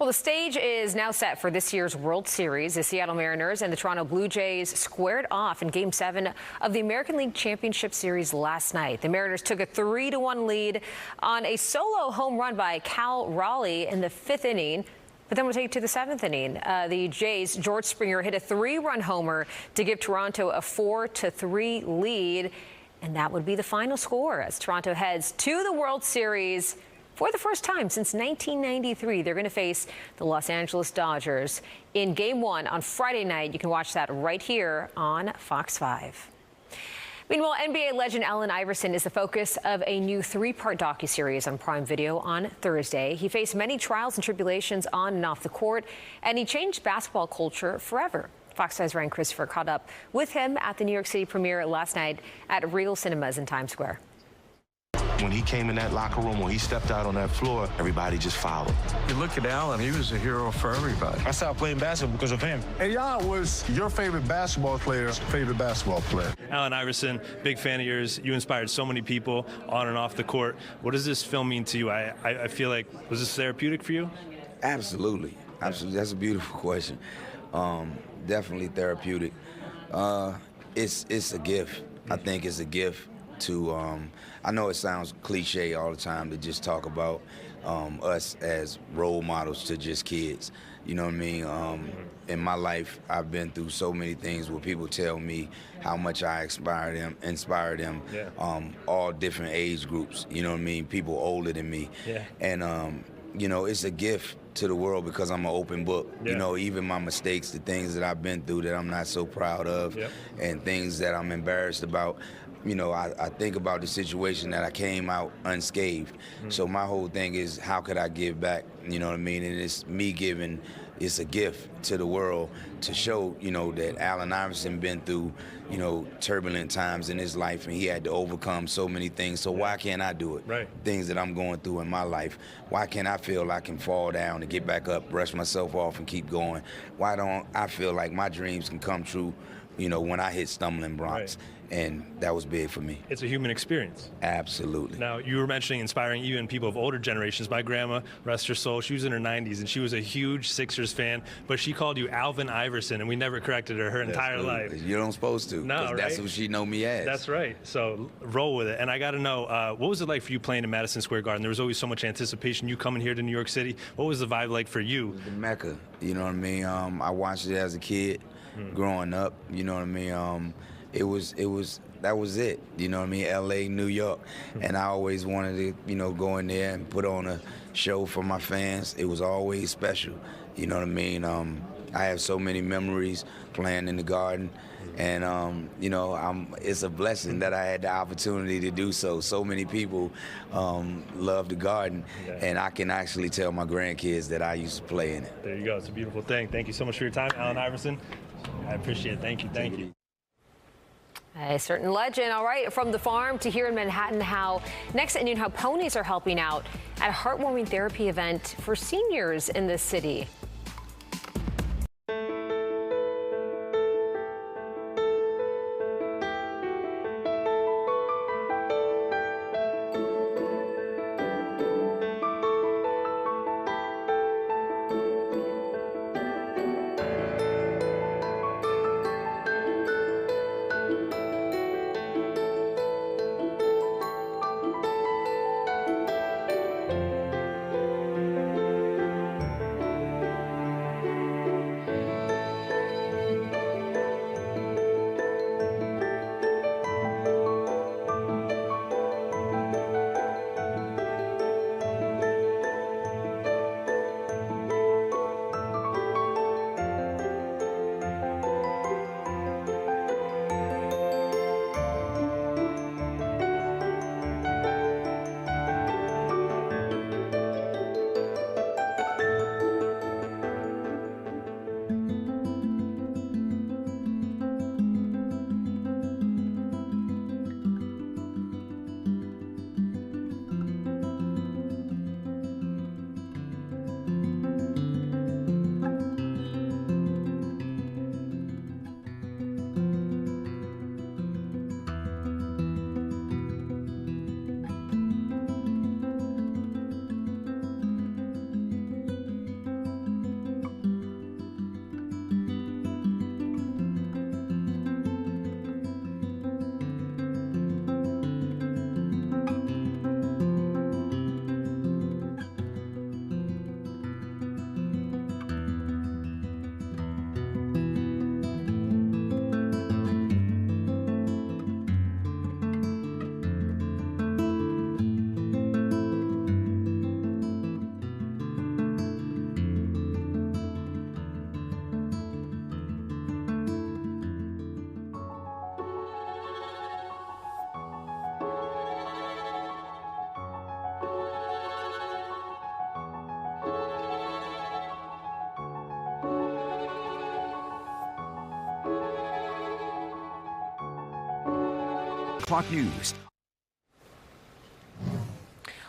Well, the stage is now set for this year's World Series. The Seattle Mariners and the Toronto Blue Jays squared off in Game 7 of the American League Championship Series last night. The Mariners took a 3-1 lead on a solo home run by Cal Raleigh in the 5th inning. But then we'll take it to the 7th inning. The Jays' George Springer hit a 3-run homer to give Toronto a 4-3 lead. And that would be the final score as Toronto heads to the World Series. For the first time since 1993, they're going to face the Los Angeles Dodgers in Game 1 on Friday night. You can watch that right here on Fox 5. Meanwhile, NBA legend Allen Iverson is the focus of a new 3-part docuseries on Prime Video on Thursday. He faced many trials and tribulations on and off the court, and he changed basketball culture forever. Fox 5's Ryan Christopher caught up with him at the New York City premiere last night at Regal Cinemas in Times Square. When he came in that locker room, when he stepped out on that floor, everybody just followed. You look at Allen, he was a hero for everybody. I stopped playing basketball because of him. Hey, was your favorite basketball player's favorite basketball player? Allen Iverson, big fan of yours. You inspired so many people on and off the court. What does this film mean to you? I feel like, was this therapeutic for you? Absolutely. Absolutely. That's a beautiful question. Definitely therapeutic. It's a gift. I think it's a gift to, I know it sounds cliche all the time to just talk about us as role models to just kids. You know what I mean? In my life, I've been through so many things where people tell me how much I inspire them, all different age groups. You know what I mean? People older than me. Yeah. And, you know, it's a gift to the world because I'm an open book. Yeah. You know, even my mistakes, the things that I've been through that I'm not so proud of, and things that I'm embarrassed about. You know, I think about the situation that I came out unscathed. So my whole thing is, how could I give back? You know what I mean? And it's me giving, it's a gift to the world to show, you know, that Allen Iverson been through, you know, turbulent times in his life, and he had to overcome so many things. So why can't I do it? Right. Things that I'm going through in my life. Why can't I feel I can fall down and get back up, brush myself off, and keep going? Why don't I feel like my dreams can come true, you know, when I hit stumbling blocks? Right. And that was big for me. It's a human experience. Absolutely. Now, you were mentioning inspiring even people of older generations. My grandma, rest her soul, she was in her 90s, and she was a huge Sixers fan, but she called you Alvin Iverson, and we never corrected her entire life. You don't supposed to. No, right? That's what she know me as. That's right. So roll with it. And I got to know, what was it like for you playing in Madison Square Garden? There was always so much anticipation. You coming here to New York City. What was the vibe like for you? It was the Mecca. You know what I mean? I watched it as a kid growing up. You know what I mean? That was it, you know what I mean, L.A., New York, and I always wanted to, you know, go in there and put on a show for my fans. It was always special, you know what I mean. I have so many memories playing in the Garden, and, you know, it's a blessing that I had the opportunity to do so. So many people love the Garden, and I can actually tell my grandkids that I used to play in it. There you go. It's a beautiful thing. Thank you so much for your time, Allen Iverson. I appreciate it. Thank you. Thank you. A certain legend. All right, from the farm to here in Manhattan, how next at noon, how ponies are helping out at a heartwarming therapy event for seniors in this city. O'Clock News.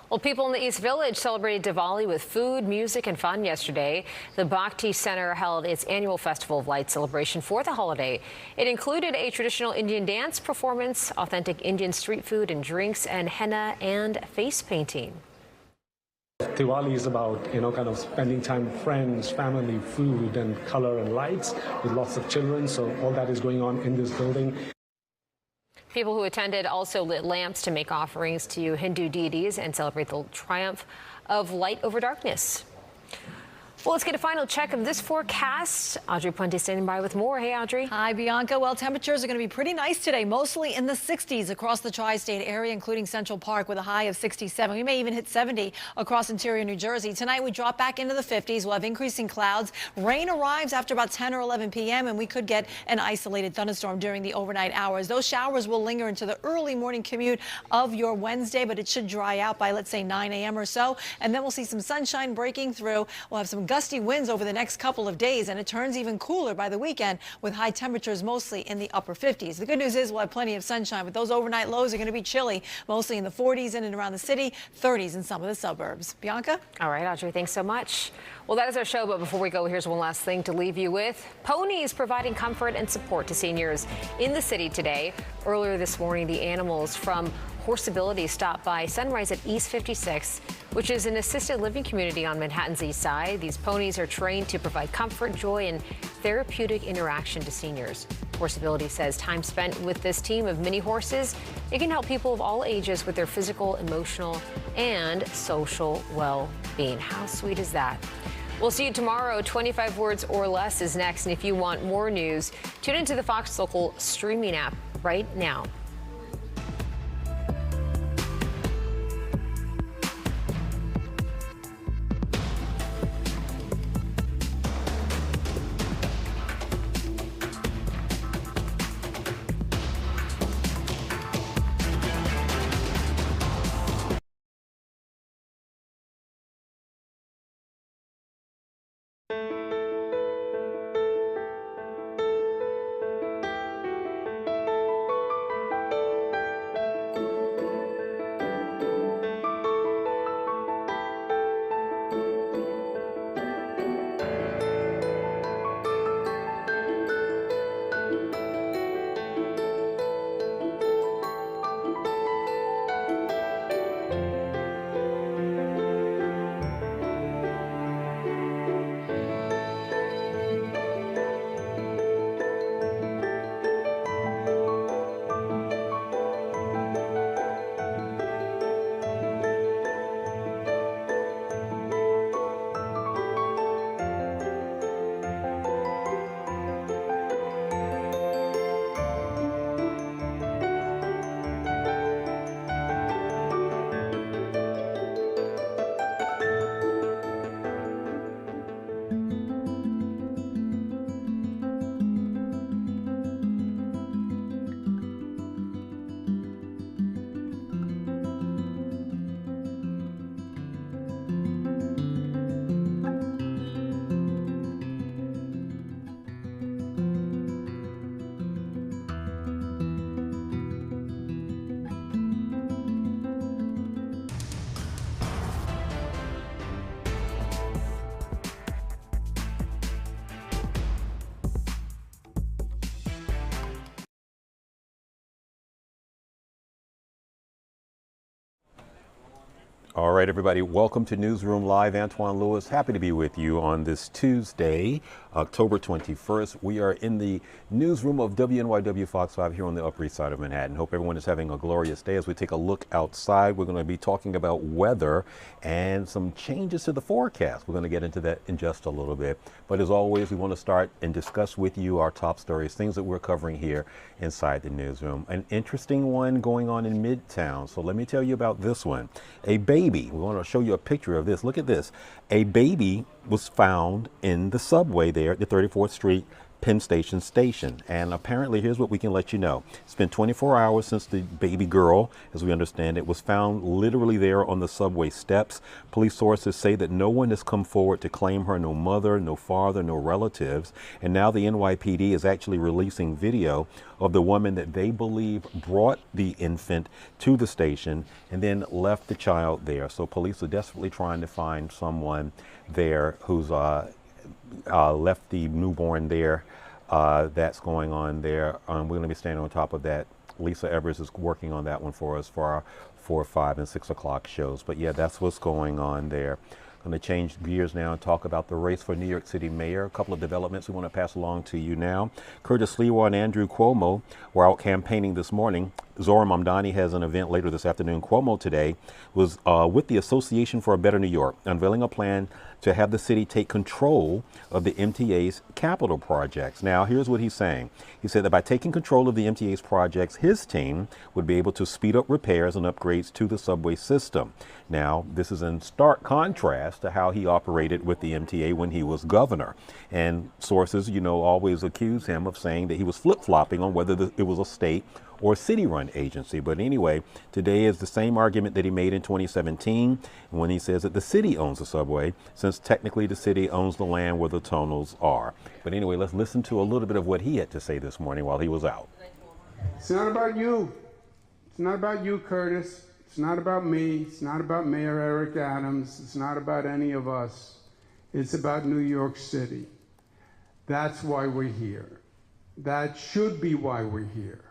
Well, people in the East Village celebrated Diwali with food, music, and fun yesterday. The Bhakti Center held its annual Festival of Lights celebration for the holiday. It included a traditional Indian dance performance, authentic Indian street food and drinks, and henna and face painting. Diwali is about, kind of spending time with friends, family, food, and color and lights with lots of children. So all that is going on in this building. People who attended also lit lamps to make offerings to Hindu deities and celebrate the triumph of light over darkness. Well, let's get a final check of this forecast. Audrey Puente standing by with more. Hey, Audrey. Hi, Bianca. Well, temperatures are going to be pretty nice today, mostly in the 60s across the tri-state area, including Central Park with a high of 67. We may even hit 70 across interior New Jersey. Tonight, we drop back into the 50s. We'll have increasing clouds. Rain arrives after about 10 or 11 p.m., and we could get an isolated thunderstorm during the overnight hours. Those showers will linger into the early morning commute of your Wednesday, but it should dry out by, let's say, 9 a.m. or so. And then we'll see some sunshine breaking through. We'll have some gusty winds over the next couple of days, and it turns even cooler by the weekend with high temperatures mostly in the upper 50s. The good news is we'll have plenty of sunshine, but those overnight lows are going to be chilly, mostly in the 40s in and around the city, 30s in some of the suburbs. Bianca? All right, Audrey, thanks so much. Well, that is our show, but before we go, here's one last thing to leave you with. Ponies providing comfort and support to seniors in the city today. Earlier this morning, the animals from Horseability stopped by Sunrise at East 56, which is an assisted living community on Manhattan's east side. These ponies are trained to provide comfort, joy, and therapeutic interaction to seniors. Horseability says time spent with this team of mini horses, it can help people of all ages with their physical, emotional, and social well-being. How sweet is that? We'll see you tomorrow. 25 Words or Less is next. And if you want more news, tune into the Fox Local streaming app right now. All right, everybody, welcome to Newsroom Live. Antoine Lewis, happy to be with you on this Tuesday, October 21st. We are in the newsroom of WNYW Fox 5 here on the Upper East Side of Manhattan. Hope everyone is having a glorious day. As we take a look outside, we're going to be talking about weather and some changes to the forecast. We're going to get into that in just a little bit. But as always, we want to start and discuss with you our top stories, things that we're covering here inside the newsroom. An interesting one going on in Midtown. So let me tell you about this one. A baby. We want to show you a picture of this. Look at this. A baby was found in the subway there at the 34th Street Penn Station. And apparently, here's what we can let you know. It's been 24 hours since the baby girl, as we understand it, was found literally there on the subway steps. Police sources say that no one has come forward to claim her, no mother, no father, no relatives. And now the NYPD is actually releasing video of the woman that they believe brought the infant to the station and then left the child there. So police are desperately trying to find someone there who's left the newborn there. That's going on there. We're going to be standing on top of that. Lisa Evers is working on that one for us for our 4, 5, and 6 o'clock shows. But yeah, that's what's going on there. Going to change gears now and talk about the race for New York City mayor. A couple of developments we want to pass along to you now. Curtis Sliwa and Andrew Cuomo were out campaigning this morning. Zora Mamdani has an event later this afternoon. Cuomo today was with the Association for a Better New York, unveiling a plan to have the city take control of the MTA's capital projects. Now, here's what he's saying. He said that by taking control of the MTA's projects, his team would be able to speed up repairs and upgrades to the subway system. Now, this is in stark contrast to how he operated with the MTA when he was governor. And sources, always accuse him of saying that he was flip-flopping on whether it was a state or city-run agency. But anyway, today is the same argument that he made in 2017 when he says that the city owns the subway, since technically the city owns the land where the tunnels are. But anyway, let's listen to a little bit of what he had to say this morning while he was out. It's not about you. It's not about you, Curtis. It's not about me. It's not about Mayor Eric Adams. It's not about any of us. It's about New York City. That's why we're here. That should be why we're here.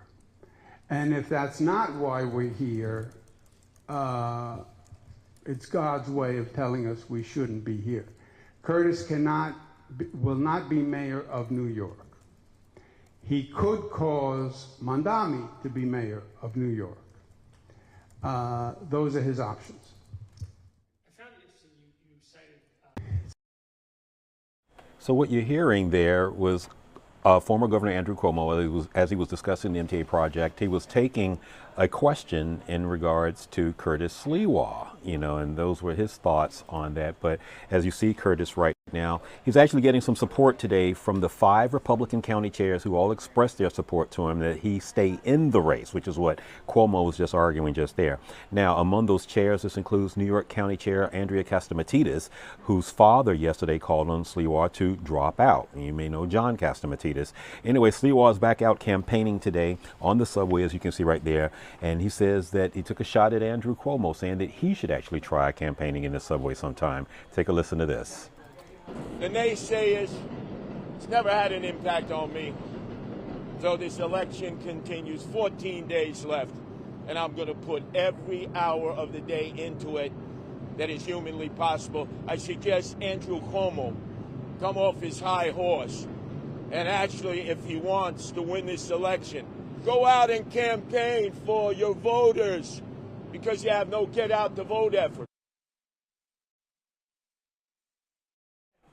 And if that's not why we're here, it's God's way of telling us we shouldn't be here. Curtis will not be mayor of New York. He could cause Mamdani to be mayor of New York. Those are his options. I found it interesting you cited. So what you're hearing there was former Governor Andrew Cuomo, as he was discussing the MTA project, he was taking a question in regards to Curtis Sliwa, and those were his thoughts on that. But as you see Curtis right now, he's actually getting some support today from the 5 Republican county chairs who all expressed their support to him that he stay in the race, which is what Cuomo was just arguing just there. Now, among those chairs, this includes New York County Chair Andrea Castamatidis, whose father yesterday called on Sliwa to drop out. You may know John Castamatidis. Anyway, Sliwa is back out campaigning today on the subway, as you can see right there. And he says that he took a shot at Andrew Cuomo, saying that he should actually try campaigning in the subway sometime. Take a listen to this. The naysayers, it's never had an impact on me. So this election continues, 14 days left, and I'm going to put every hour of the day into it that is humanly possible. I suggest Andrew Cuomo come off his high horse and actually, if he wants to win this election, go out and campaign for your voters, because you have no get out the vote effort.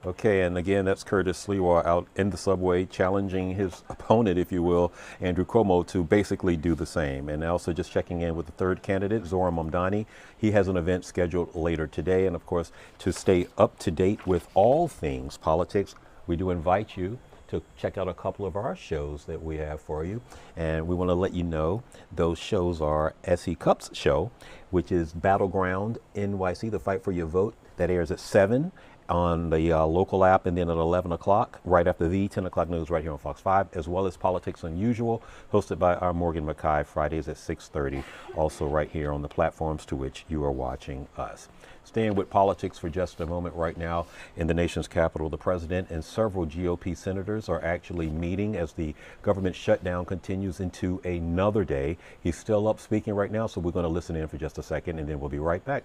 Okay, and again, that's Curtis Sliwa out in the subway challenging his opponent, if you will, Andrew Cuomo, to basically do the same. And also just checking in with the third candidate, Zora Mamdani. He has an event scheduled later today. And of course, to stay up to date with all things politics, we do invite you to check out a couple of our shows that we have for you. And we want to let you know those shows are S.E. Cupp's show, which is Battleground NYC, the Fight for Your Vote. That airs at 7 on the local app, and then at 11 o'clock, right after the 10 o'clock news right here on Fox 5, as well as Politics Unusual, hosted by our Morgan McKay, Fridays at 6:30, also right here on the platforms to which you are watching us. Staying with politics for just a moment right now, in the nation's capital, the president and several GOP senators are actually meeting as the government shutdown continues into another day. He's still up speaking right now, so we're going to listen in for just a second, and then we'll be right back.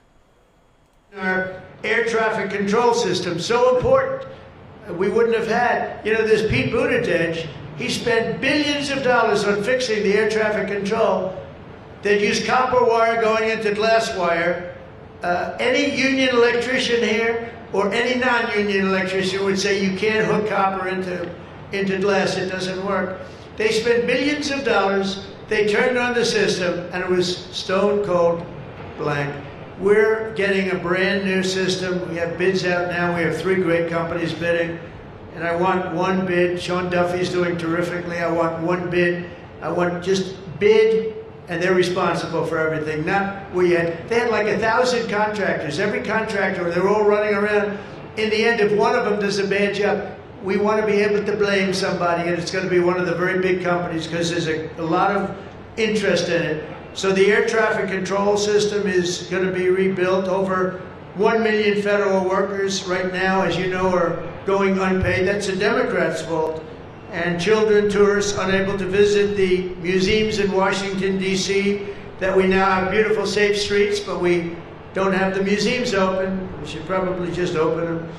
Our air traffic control system, so important. We wouldn't have had, this Pete Buttigieg, he spent billions of dollars on fixing the air traffic control. They'd use copper wire going into glass wire. Any union electrician here or any non-union electrician would say you can't hook copper into glass, it doesn't work. They spent billions of dollars, they turned on the system, and it was stone cold blank. We're getting a brand new system. We have bids out now. We have 3 great companies bidding. and I want one bid. Sean Duffy's doing terrifically. I want one bid. I want just bid, and they're responsible for everything. Not they had like 1,000 contractors. Every contractor, they're all running around. In the end, if one of them does a bad job, we want to be able to blame somebody, and it's going to be one of the very big companies because there's a lot of interest in it. So the air traffic control system is going to be rebuilt. Over 1 million federal workers right now, as you know, are going unpaid. That's the Democrats' fault. And children, tourists unable to visit the museums in Washington, D.C., that we now have beautiful, safe streets, but we don't have the museums open. We should probably just open them.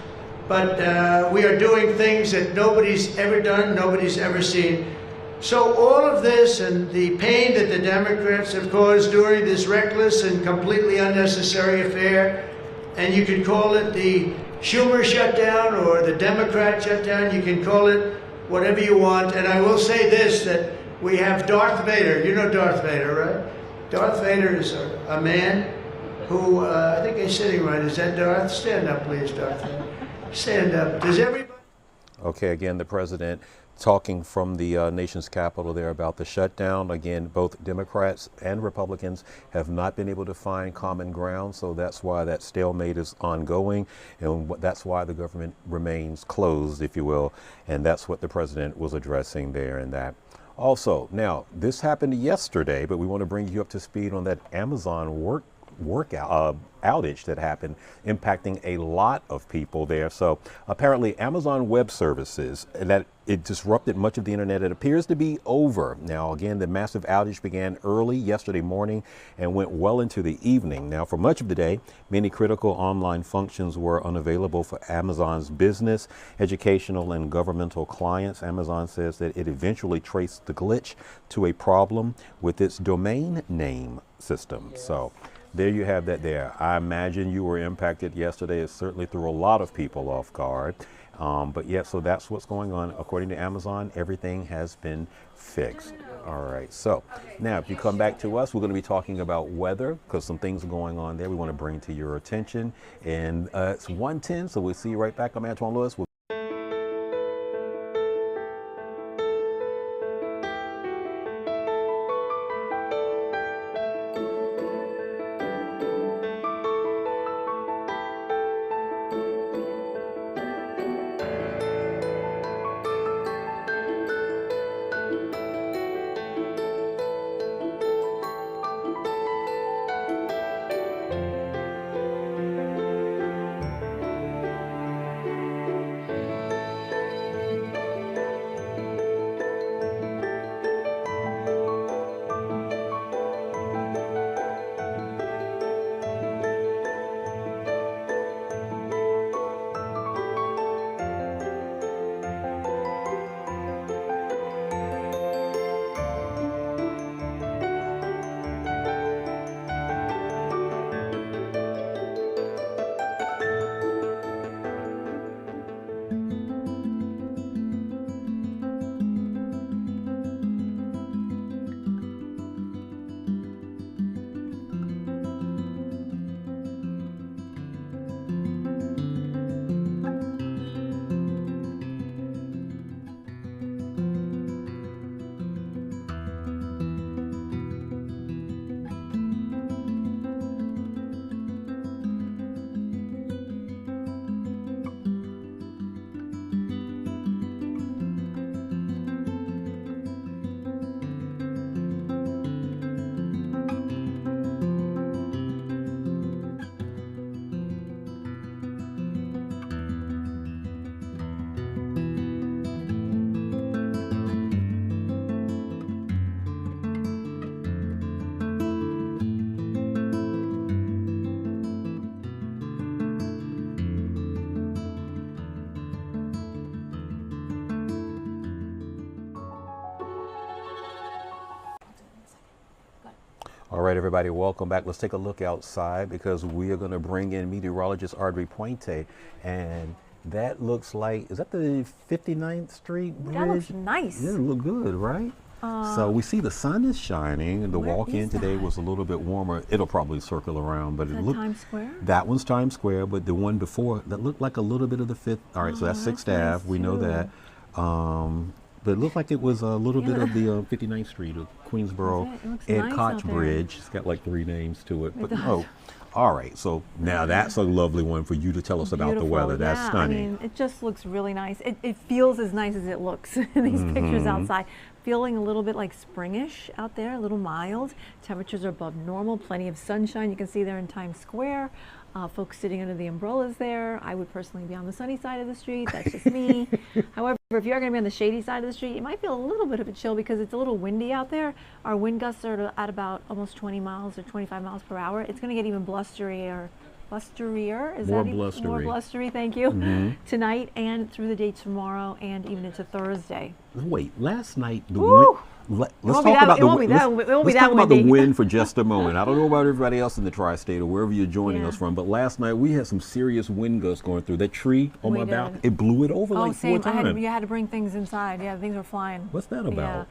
But we are doing things that nobody's ever done, nobody's ever seen. So all of this and the pain that the Democrats have caused during this reckless and completely unnecessary affair, and you can call it the Schumer shutdown or the Democrat shutdown, you can call it whatever you want. And I will say this, that we have Darth Vader. You know Darth Vader, right? Darth Vader is a man who, I think he's sitting right. Is that Darth? Stand up, please, Darth Vader. Stand up. Does everybody? Okay, again, the president talking from the nation's capital there about the shutdown. Again, both Democrats and Republicans have not been able to find common ground, so that's why that stalemate is ongoing, and that's why the government remains closed, if you will, and that's what the president was addressing there in that. Also, now, this happened yesterday, but we want to bring you up to speed on that Amazon outage that happened, impacting a lot of people there. So apparently Amazon Web Services, that it disrupted much of the internet. It appears to be over. Now, again, the massive outage began early yesterday morning and went well into the evening. Now, for much of the day, many critical online functions were unavailable for Amazon's business, educational, and governmental clients. Amazon says that it eventually traced the glitch to a problem with its domain name system. Yes. So there you have that there. I imagine you were impacted yesterday. It certainly threw a lot of people off guard. But yeah, so that's what's going on. According to Amazon, everything has been fixed. All right. So now if you come back to us, we're going to be talking about weather because some things are going on there we want to bring to your attention. And it's 1:10, so we'll see you right back. I'm Antoine Lewis. All right, everybody, welcome back. Let's take a look outside because we are going to bring in meteorologist Audrey Puente, and that looks like, is that the 59th Street Bridge? That looks nice. It look good, right? So we see the sun is shining, and the Where walk-in is today that? was a little bit warmer. It'll probably circle around, but Is it that looked. Times Square? That one's Times Square, but the one before that looked like a little bit of the Fifth. All right, so that's Sixth that's Ave. We know too. that. But it looked like it was a little bit of the 59th Street of Queensboro It looks and nice Koch out there. Bridge. It's got like 3 names to it, but does. no. All right, so now that's a lovely one for you to tell us about the Beautiful, weather. That's yeah, stunning. I mean, it just looks really nice. It feels as nice as it looks in these pictures outside. Feeling a little bit like springish out there, a little mild. Temperatures are above normal, plenty of sunshine. You can see there in Times Square. Folks sitting under the umbrellas there. I would personally be on the sunny side of the street. That's just me. However, if you are going to be on the shady side of the street, you might feel a little bit of a chill because it's a little windy out there. Our wind gusts are at about almost 20 miles or 25 miles per hour. It's going to get even blusterier. Is More that blustery. More blustery, thank you. Tonight and through the day tomorrow and even into Thursday. Wait, last night the Woo! wind. Let's won't talk be that- about it the won't be let's- that- it won't be let's that talk about the windy. wind for just a moment. I don't know about everybody else in the tri-state or wherever you're joining Yeah. us from, but last night we had some serious wind gusts going through. That tree on We my did. balcony, it blew it over like 4 same. times. You had to bring things inside. Yeah, things were flying. What's that about? Yeah.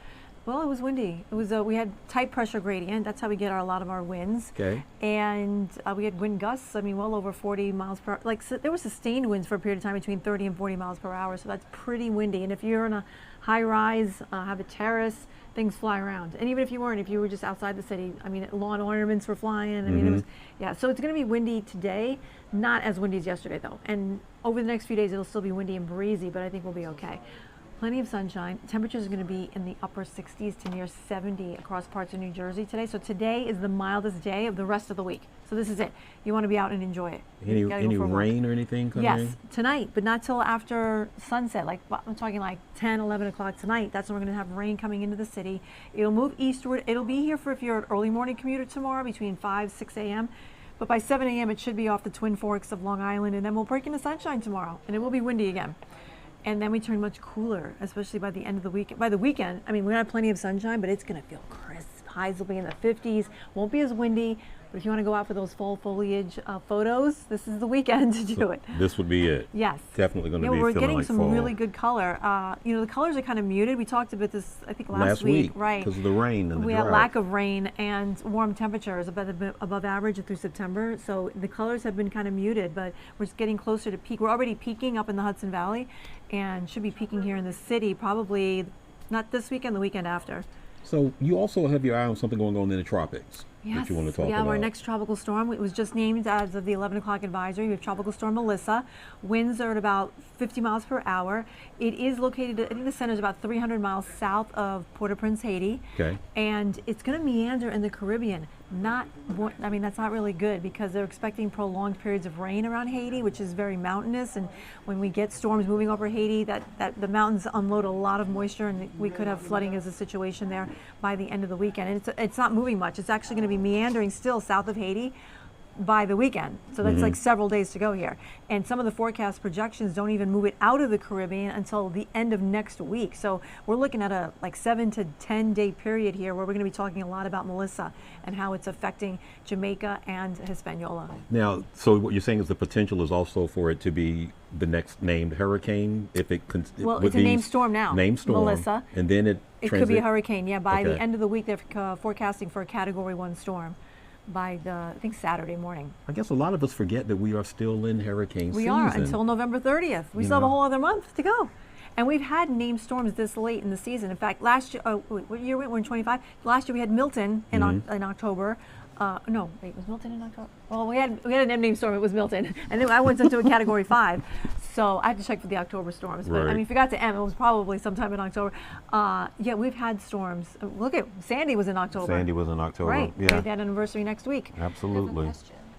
Well, it was windy. It was we had tight pressure gradient. That's how we get a lot of our winds. Okay. And we had wind gusts. I mean, well over 40 miles per hour. Like there were sustained winds for a period of time between 30 and 40 miles per hour. So that's pretty windy. And if you're in a high rise, have a terrace, things fly around. And even if you weren't, if you were just outside the city, I mean, lawn ornaments were flying. I mean, it was, yeah. So it's going to be windy today. Not as windy as yesterday, though. And over the next few days, it'll still be windy and breezy, but I think we'll be okay. Plenty of sunshine. Temperatures are going to be in the upper 60s to near 70 across parts of New Jersey today. So today is the mildest day of the rest of the week. So this is it. You want to be out and enjoy it. Any You gotta go for a walk. rain or anything coming Yes, in? tonight, but not till after sunset. Like I'm talking like 10, 11 o'clock tonight. That's when we're going to have rain coming into the city. It'll move eastward. It'll be here for if you're an early morning commuter tomorrow between 5, 6 a.m. But by 7 a.m. it should be off the Twin Forks of Long Island, and then we'll break into sunshine tomorrow, and it will be windy again. And then we turn much cooler, especially by the end of the week. By the weekend, I mean, we're going to have plenty of sunshine, but it's going to feel crisp. Highs will be in the 50s. Won't be as windy, but if you want to go out for those fall foliage photos, this is the weekend to do it. This would be it. Yes. Definitely going to be we're feeling getting like some fall. really good color. You know, the colors are kind of muted. We talked about this, I think, last week, right? because of the rain and the We drought. had lack of rain and warm temperatures above average through September. So the colors have been kind of muted, but we're just getting closer to peak. We're already peaking up in the Hudson Valley and should be peaking here in the city probably not this weekend, the weekend after. So you also have your eye on something going on in the tropics that you want to talk we have about. our next tropical storm. It was just named as of the 11 o'clock advisory. We have Tropical Storm Melissa. Winds are at about 50 miles per hour. It is located, I think the center is about 300 miles south of Port-au-Prince, Haiti. Okay. And it's going to meander in the Caribbean. I mean, that's not really good because they're expecting prolonged periods of rain around Haiti, which is very mountainous. And when we get storms moving over Haiti, that the mountains unload a lot of moisture, and we could have flooding as a situation there by the end of the weekend. And it's not moving much. It's actually going to be meandering still south of Haiti by the weekend. So that's like several days to go here. And some of the forecast projections don't even move it out of the Caribbean until the end of next week. So we're looking at a like 7 to 10 day period here where we're going to be talking a lot about Melissa and how it's affecting Jamaica and Hispaniola. Now, so what you're saying is the potential is also for it to be the next named hurricane if it well, it's a named storm now. Named storm. Melissa. And then it could be a hurricane. Yeah, by the Okay. end of the week they're forecasting for a Category 1 storm by I think Saturday morning. I guess a lot of us forget that we are still in hurricane season. We are until November 30th. We still have a whole other month to go. And we've had named storms this late in the season. In fact, last year, what year we're in 25? Last year we had Milton in October. No, wait, was Milton in October? Well, we had an named storm. It was Milton, and then I went into a Category 5. So I had to check for the October storms. But I mean, if you got to M, it was probably sometime in October. Yeah, we've had storms. Look at Sandy was in October. Sandy was in October. Right. Yeah. We have that anniversary next week. Absolutely.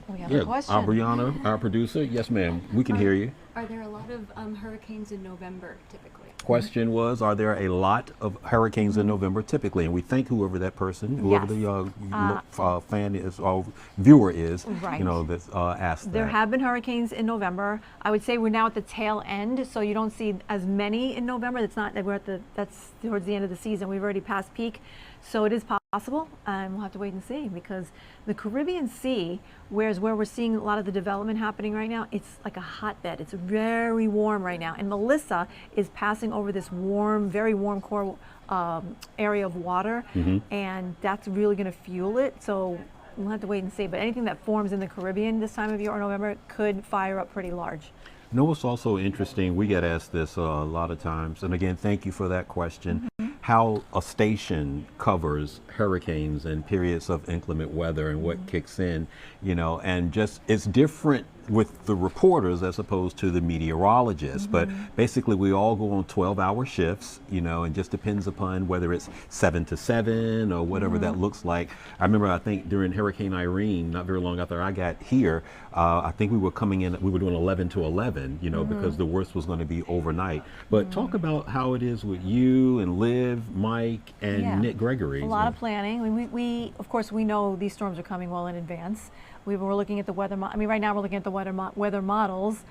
We have a question. Brianna, our producer. Yes, ma'am. We can hear you. Are there a lot of hurricanes in November typically? Question was, are there a lot of hurricanes in November typically? And we thank whoever that person, whoever the fan is, or viewer is, Right. you know, that's asked There that. have been hurricanes in November. I would say we're now at the tail end, so you don't see as many in November. That's towards the end of the season. We've already passed peak, so it is possible, and we'll have to wait and see because the Caribbean Sea, where we're seeing a lot of the development happening right now, it's like a hotbed. It's very warm right now, and Melissa is passing over this warm, very warm core area of water, and that's really going to fuel it. So we'll have to wait and see. But anything that forms in the Caribbean this time of year or November could fire up pretty large. You know what's also interesting? We get asked this a lot of times, and again, thank you for that question. How a station covers hurricanes and periods of inclement weather and what kicks in, you know, and just it's different with the reporters as opposed to the meteorologists. But basically we all go on 12-hour shifts, you know, and just depends upon whether it's 7 to 7 or whatever that looks like. I remember, I think during Hurricane Irene, not very long after I got here, I think we were coming in, we were doing 11 to 11, you know, because the worst was going to be overnight. But talk about how it is with you and Liv, Mike, and Nick Gregory. A lot of planning. I mean, we of course, we know these storms are coming well in advance. We were looking at the weather. I mean, right now we're looking at the weather models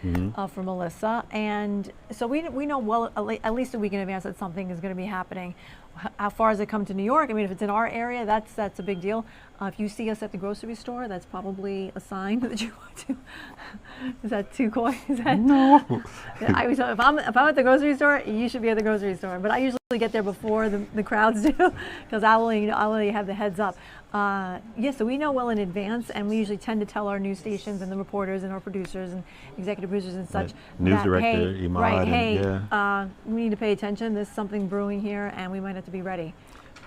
for Melissa, and so we know well at least a week in advance that something is going to be happening. How far does it come to New York? I mean, if it's in our area, that's a big deal. If you see us at the grocery store, that's probably a sign that you want to. Is that too coy? Is that no? If I'm at the grocery store, you should be at the grocery store. But I usually get there before the crowds do, because I will have the heads up. Yeah, so we know well in advance, and we usually tend to tell our news stations and the reporters and our producers and executive producers and such. News that, director, hey, Imad, right, hey, yeah. We need to pay attention. There's something brewing here, and we might have to be ready.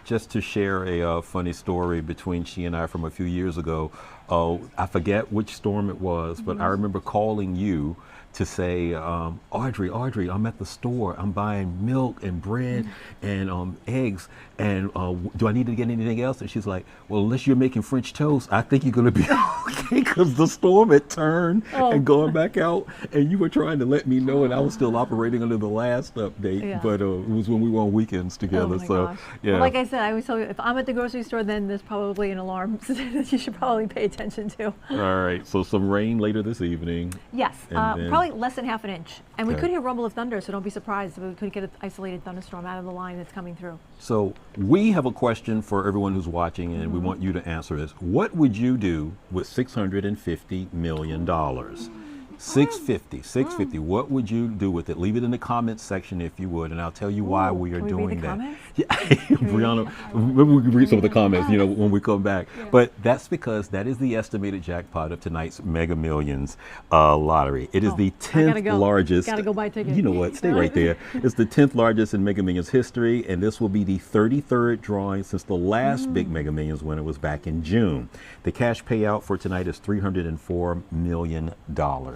Just to share a funny story between she and I from a few years ago. I forget which storm it was, but I remember calling you to say, Audrey, I'm at the store. I'm buying milk and bread and eggs. And do I need to get anything else? And she's like, well, unless you're making French toast, I think you're going to be okay, because the storm had turned and gone back out. And you were trying to let me know, and I was still operating under the last update. But it was when we were on weekends together. Gosh. Yeah. Well, like I said, I always tell you, if I'm at the grocery store, then there's probably an alarm that you should probably pay attention to. All right. So some rain later this evening. Yes. Probably less than half an inch. And we could hear rumble of thunder, so don't be surprised if we could get an isolated thunderstorm out of the line that's coming through. So we have a question for everyone who's watching, and we want you to answer this. What would you do with $650 million? 650. What would you do with it? Leave it in the comments section if you would, and I'll tell you why we are doing that. Yeah, Brianna, maybe we can read some of the comments, you know, when we come back. But that's because that is the estimated jackpot of tonight's Mega Millions lottery. It is the 10th largest. Gotta go buy tickets. You know what? Stay right there. It's the 10th largest in Mega Millions history, and this will be the 33rd drawing since the last big Mega Millions winner was back in June. The cash payout for tonight is $304 million.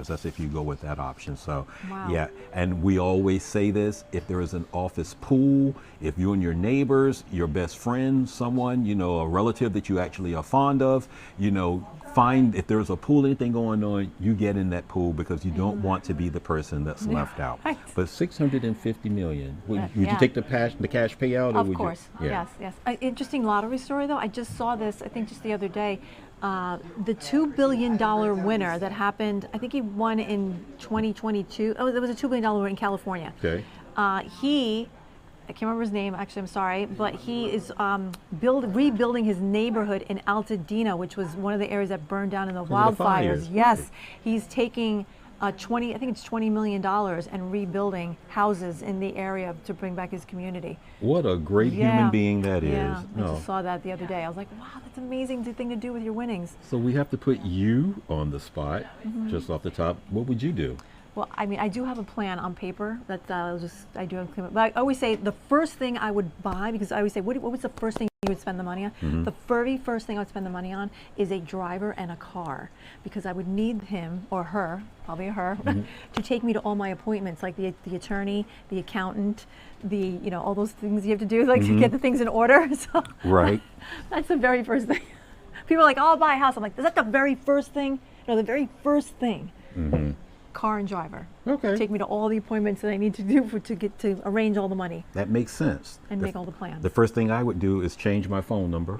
That's if you go with that option. So yeah, and we always say this: if there is an office pool, if you and your neighbors, your best friend, someone, you know, a relative that you actually are fond of, you know, find if there's a pool, anything going on, you get in that pool, because you don't want to be the person that's left out. But $650 million, would you take the cash payout? Or of course. Yes. Interesting lottery story though. I just saw this, I think just the other day. The $2 billion winner that happened, I think he won in 2022. Oh, there was a $2 billion winner in California. Okay. I can't remember his name, actually, I'm sorry, but he is rebuilding his neighborhood in Altadena, which was one of the areas that burned down in the wildfires. Yes, he's taking I think it's $20 million and rebuilding houses in the area to bring back his community. What a great human being that is. I just saw that the other day. I was like, wow, that's an amazing thing to do with your winnings. So we have to put you on the spot, just off the top. What would you do? Well, I mean, I do have a plan on paper that I do have. But I always say the first thing I would buy, because I always say, what was the first thing you would spend the money on? The very first thing I would spend the money on is a driver and a car, because I would need him or her, probably her, to take me to all my appointments, like the attorney, the accountant, all those things you have to do, like to get the things in order. So that's the very first thing. People are like, oh, I'll buy a house. I'm like, is that the very first thing? No, the very first thing. Car and driver. Okay. Take me to all the appointments that I need to do to arrange all the money. That makes sense. And make all the plans. The first thing I would do is change my phone number.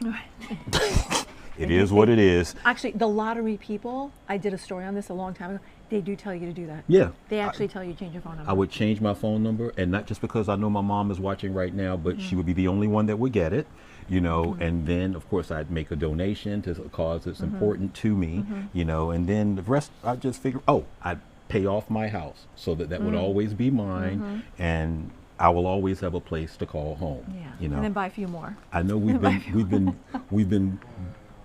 It is what it is. Actually, the lottery people, I did a story on this a long time ago. They do tell you to do that. Yeah. They actually tell you to change your phone number. I would change my phone number, and not just because I know my mom is watching right now, but she would be the only one that would get it. You know, and then of course I'd make a donation to a cause that's important to me, you know, and then the rest I just figure, I'd pay off my house so that would always be mine, and I will always have a place to call home. Yeah. You know, and then buy a few more. I know we've been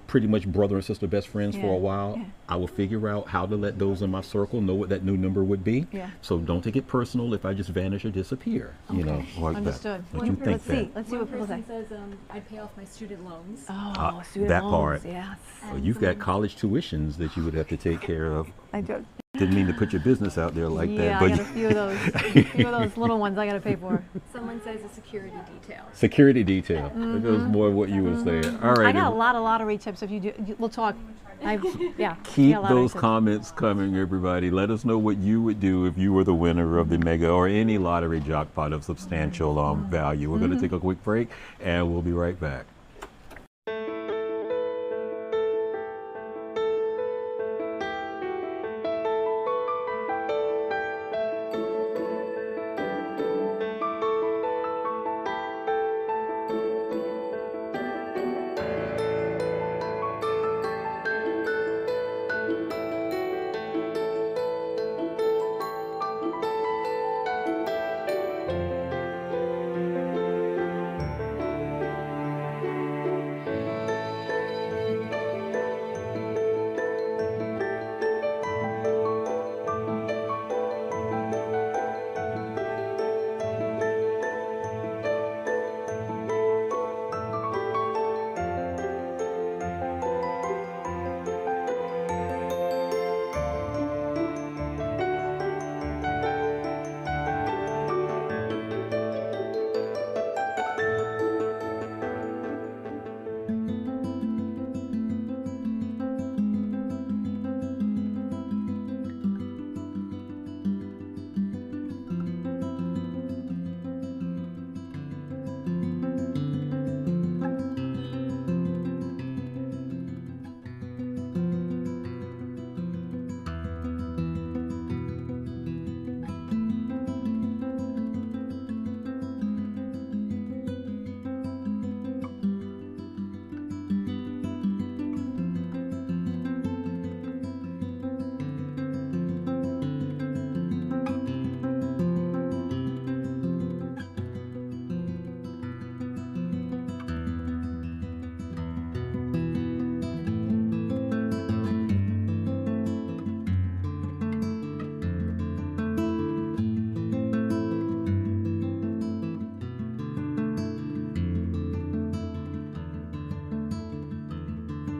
pretty much brother and sister best friends for a while. Yeah. I will figure out how to let those in my circle know what that new number would be. Yeah. So don't take it personal if I just vanish or disappear. Okay. You know, like Understood. that. Don't you think that? Let's see what people say. says I'd pay off my student loans. Oh, student that loans. part. Yes. Well, you've got college tuitions that you would have to take care of. I do. Didn't mean to put your business out there like that. Yeah, But I got a few of those. A few of those little ones I got to pay for. Someone says a security detail. Security detail. That was more what you were saying. All right. I got a lot of lottery tips. If you do, we'll talk. Yeah. Keep those comments coming, everybody. Let us know what you would do if you were the winner of the mega or any lottery jackpot of substantial value. We're going to take a quick break, and we'll be right back.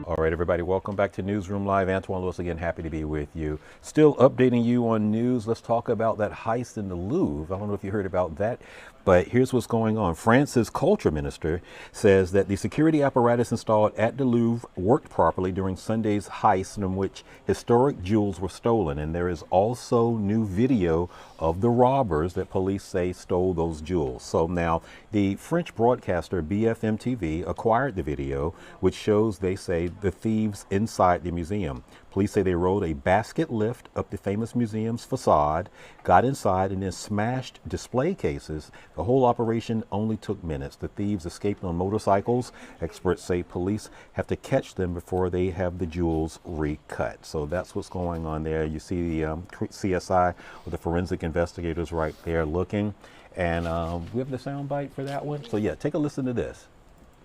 All right, everybody, welcome back to Newsroom Live. Antoine Lewis again, happy to be with you. Still updating you on news. Let's talk about that heist in the Louvre. I don't know if you heard about that, but here's what's going on. France's culture minister says that the security apparatus installed at the Louvre worked properly during Sunday's heist in which historic jewels were stolen. And there is also new video of the robbers that police say stole those jewels. So now the French broadcaster BFM TV acquired the video, which shows, they say, the thieves inside the museum. Police say they rode a basket lift up the famous museum's facade, got inside, and then smashed display cases. The whole operation only took minutes. The thieves escaped on motorcycles. Experts say police have to catch them before they have the jewels recut. So that's what's going on there. You see the CSI with the forensic investigators right there looking. And we have the sound bite for that one. So yeah, take a listen to this.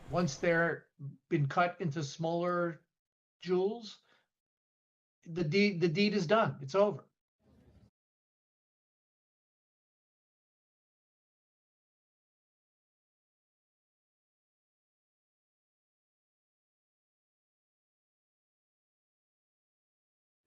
Once they're been cut into smaller jewels, the deed is done. It's over.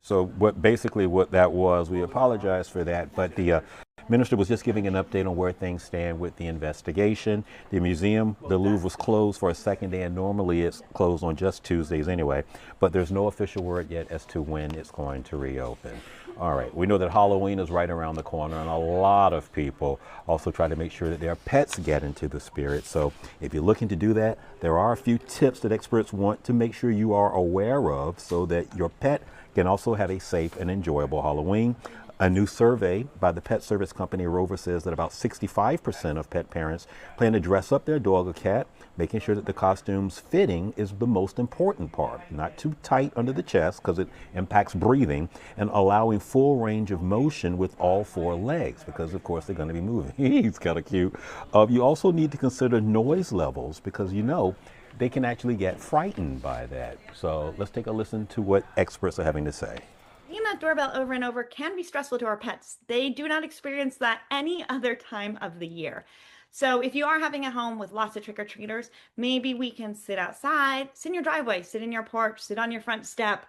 So what that was, we apologize for that, but the minister was just giving an update on where things stand with the investigation. The museum, the Louvre, was closed for a second day, and normally it's closed on just Tuesdays anyway, but there's no official word yet as to when it's going to reopen. All right, we know that Halloween is right around the corner, and a lot of people also try to make sure that their pets get into the spirit. So if you're looking to do that, there are a few tips that experts want to make sure you are aware of so that your pet can also have a safe and enjoyable Halloween. A new survey by the pet service company Rover says that about 65% of pet parents plan to dress up their dog or cat, making sure that the costume's fitting is the most important part. Not too tight under the chest because it impacts breathing, and allowing full range of motion with all four legs because, of course, they're going to be moving. He's kind of cute. You also need to consider noise levels because, you know, they can actually get frightened by that. So let's take a listen to what experts are having to say. Ringing that doorbell over and over can be stressful to our pets. They do not experience that any other time of the year. So if you are having a home with lots of trick-or-treaters, maybe we can sit outside, sit in your driveway, sit in your porch, sit on your front step.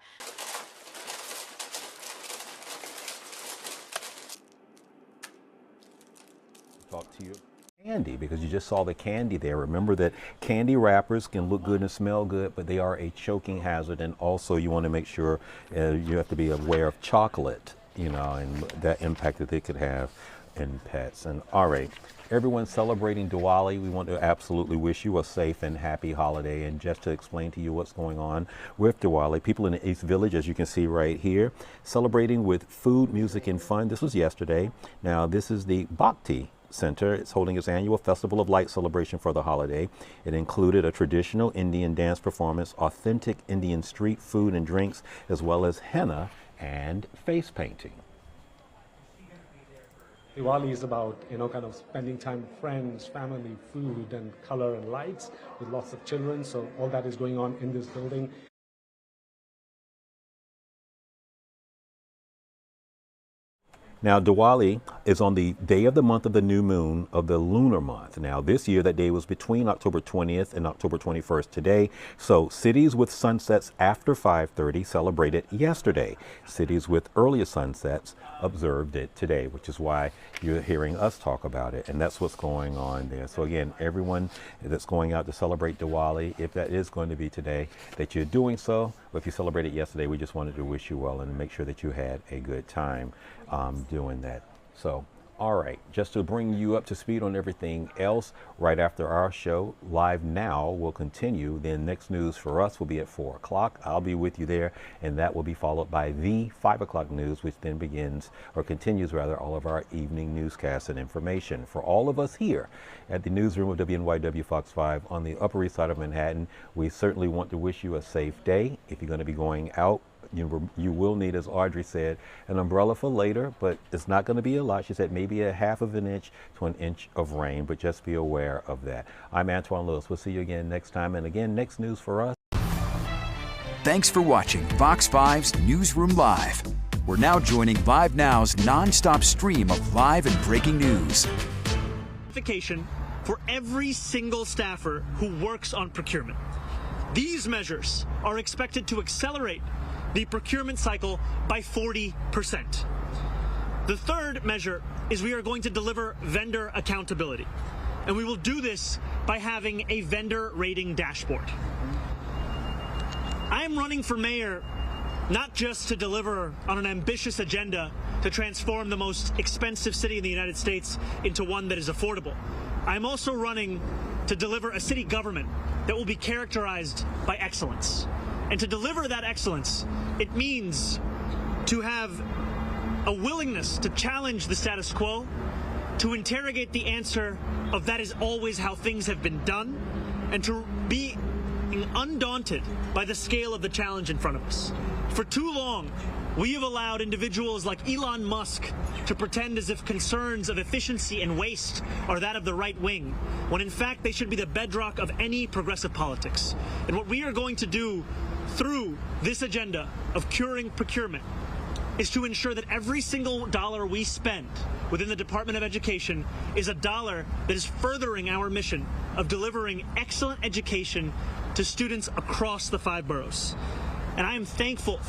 Talk to you. Candy, because you just saw the candy there. Remember that candy wrappers can look good and smell good, but they are a choking hazard. And also you want to make sure you have to be aware of chocolate, you know, and that impact that they could have in pets. And all right, everyone celebrating Diwali, we want to absolutely wish you a safe and happy holiday. And just to explain to you what's going on with Diwali, people in the East Village, as you can see right here, celebrating with food, music, and fun. This was yesterday. Now this is the Bhakti Center. It's holding its annual Festival of Light celebration for the holiday. It included a traditional Indian dance performance, authentic Indian street food and drinks, as well as henna and face painting. Diwali is about, you know, kind of spending time with friends, family, food, and color and lights with lots of children. So all that is going on in this building. Now, Diwali is on the day of the month of the new moon of the lunar month. Now, this year, that day was between October 20th and October 21st today. So cities with sunsets after 5:30 celebrated yesterday. Cities with earlier sunsets observed it today, which is why you're hearing us talk about it. And that's what's going on there. So again, everyone that's going out to celebrate Diwali, if that is going to be today, that you're doing so. But if you celebrated yesterday, we just wanted to wish you well and make sure that you had a good time doing that. So, all right, just to bring you up to speed on everything else, right after our show, Live Now will continue. Then next news for us will be at 4 o'clock. I'll be with you there, and that will be followed by the 5 o'clock news, which then begins, or continues rather, all of our evening newscasts and information. For all of us here at the newsroom of WNYW Fox 5 on the Upper East Side of Manhattan, we certainly want to wish you a safe day. If you're going to be going out, you will need, as Audrey said, an umbrella for later, but it's not going to be a lot. She said maybe a half of an inch to an inch of rain, but just be aware of that. I'm Antoine Lewis. We'll see you again next time. And again, next news for us. Thanks for watching Fox 5's Newsroom Live. We're now joining Live Now's non-stop stream of live and breaking news. For every single staffer who works on procurement. These measures are expected to accelerate the procurement cycle by 40%. The third measure is we are going to deliver vendor accountability. And we will do this by having a vendor rating dashboard. I am running for mayor not just to deliver on an ambitious agenda to transform the most expensive city in the United States into one that is affordable. I'm also running to deliver a city government that will be characterized by excellence. And to deliver that excellence, it means to have a willingness to challenge the status quo, to interrogate the answer of that is always how things have been done, and to be undaunted by the scale of the challenge in front of us. For too long, we have allowed individuals like Elon Musk to pretend as if concerns of efficiency and waste are that of the right wing, when in fact they should be the bedrock of any progressive politics. And what we are going to do through this agenda of curing procurement is to ensure that every single dollar we spend within the Department of Education is a dollar that is furthering our mission of delivering excellent education to students across the 5 boroughs. And I am thankful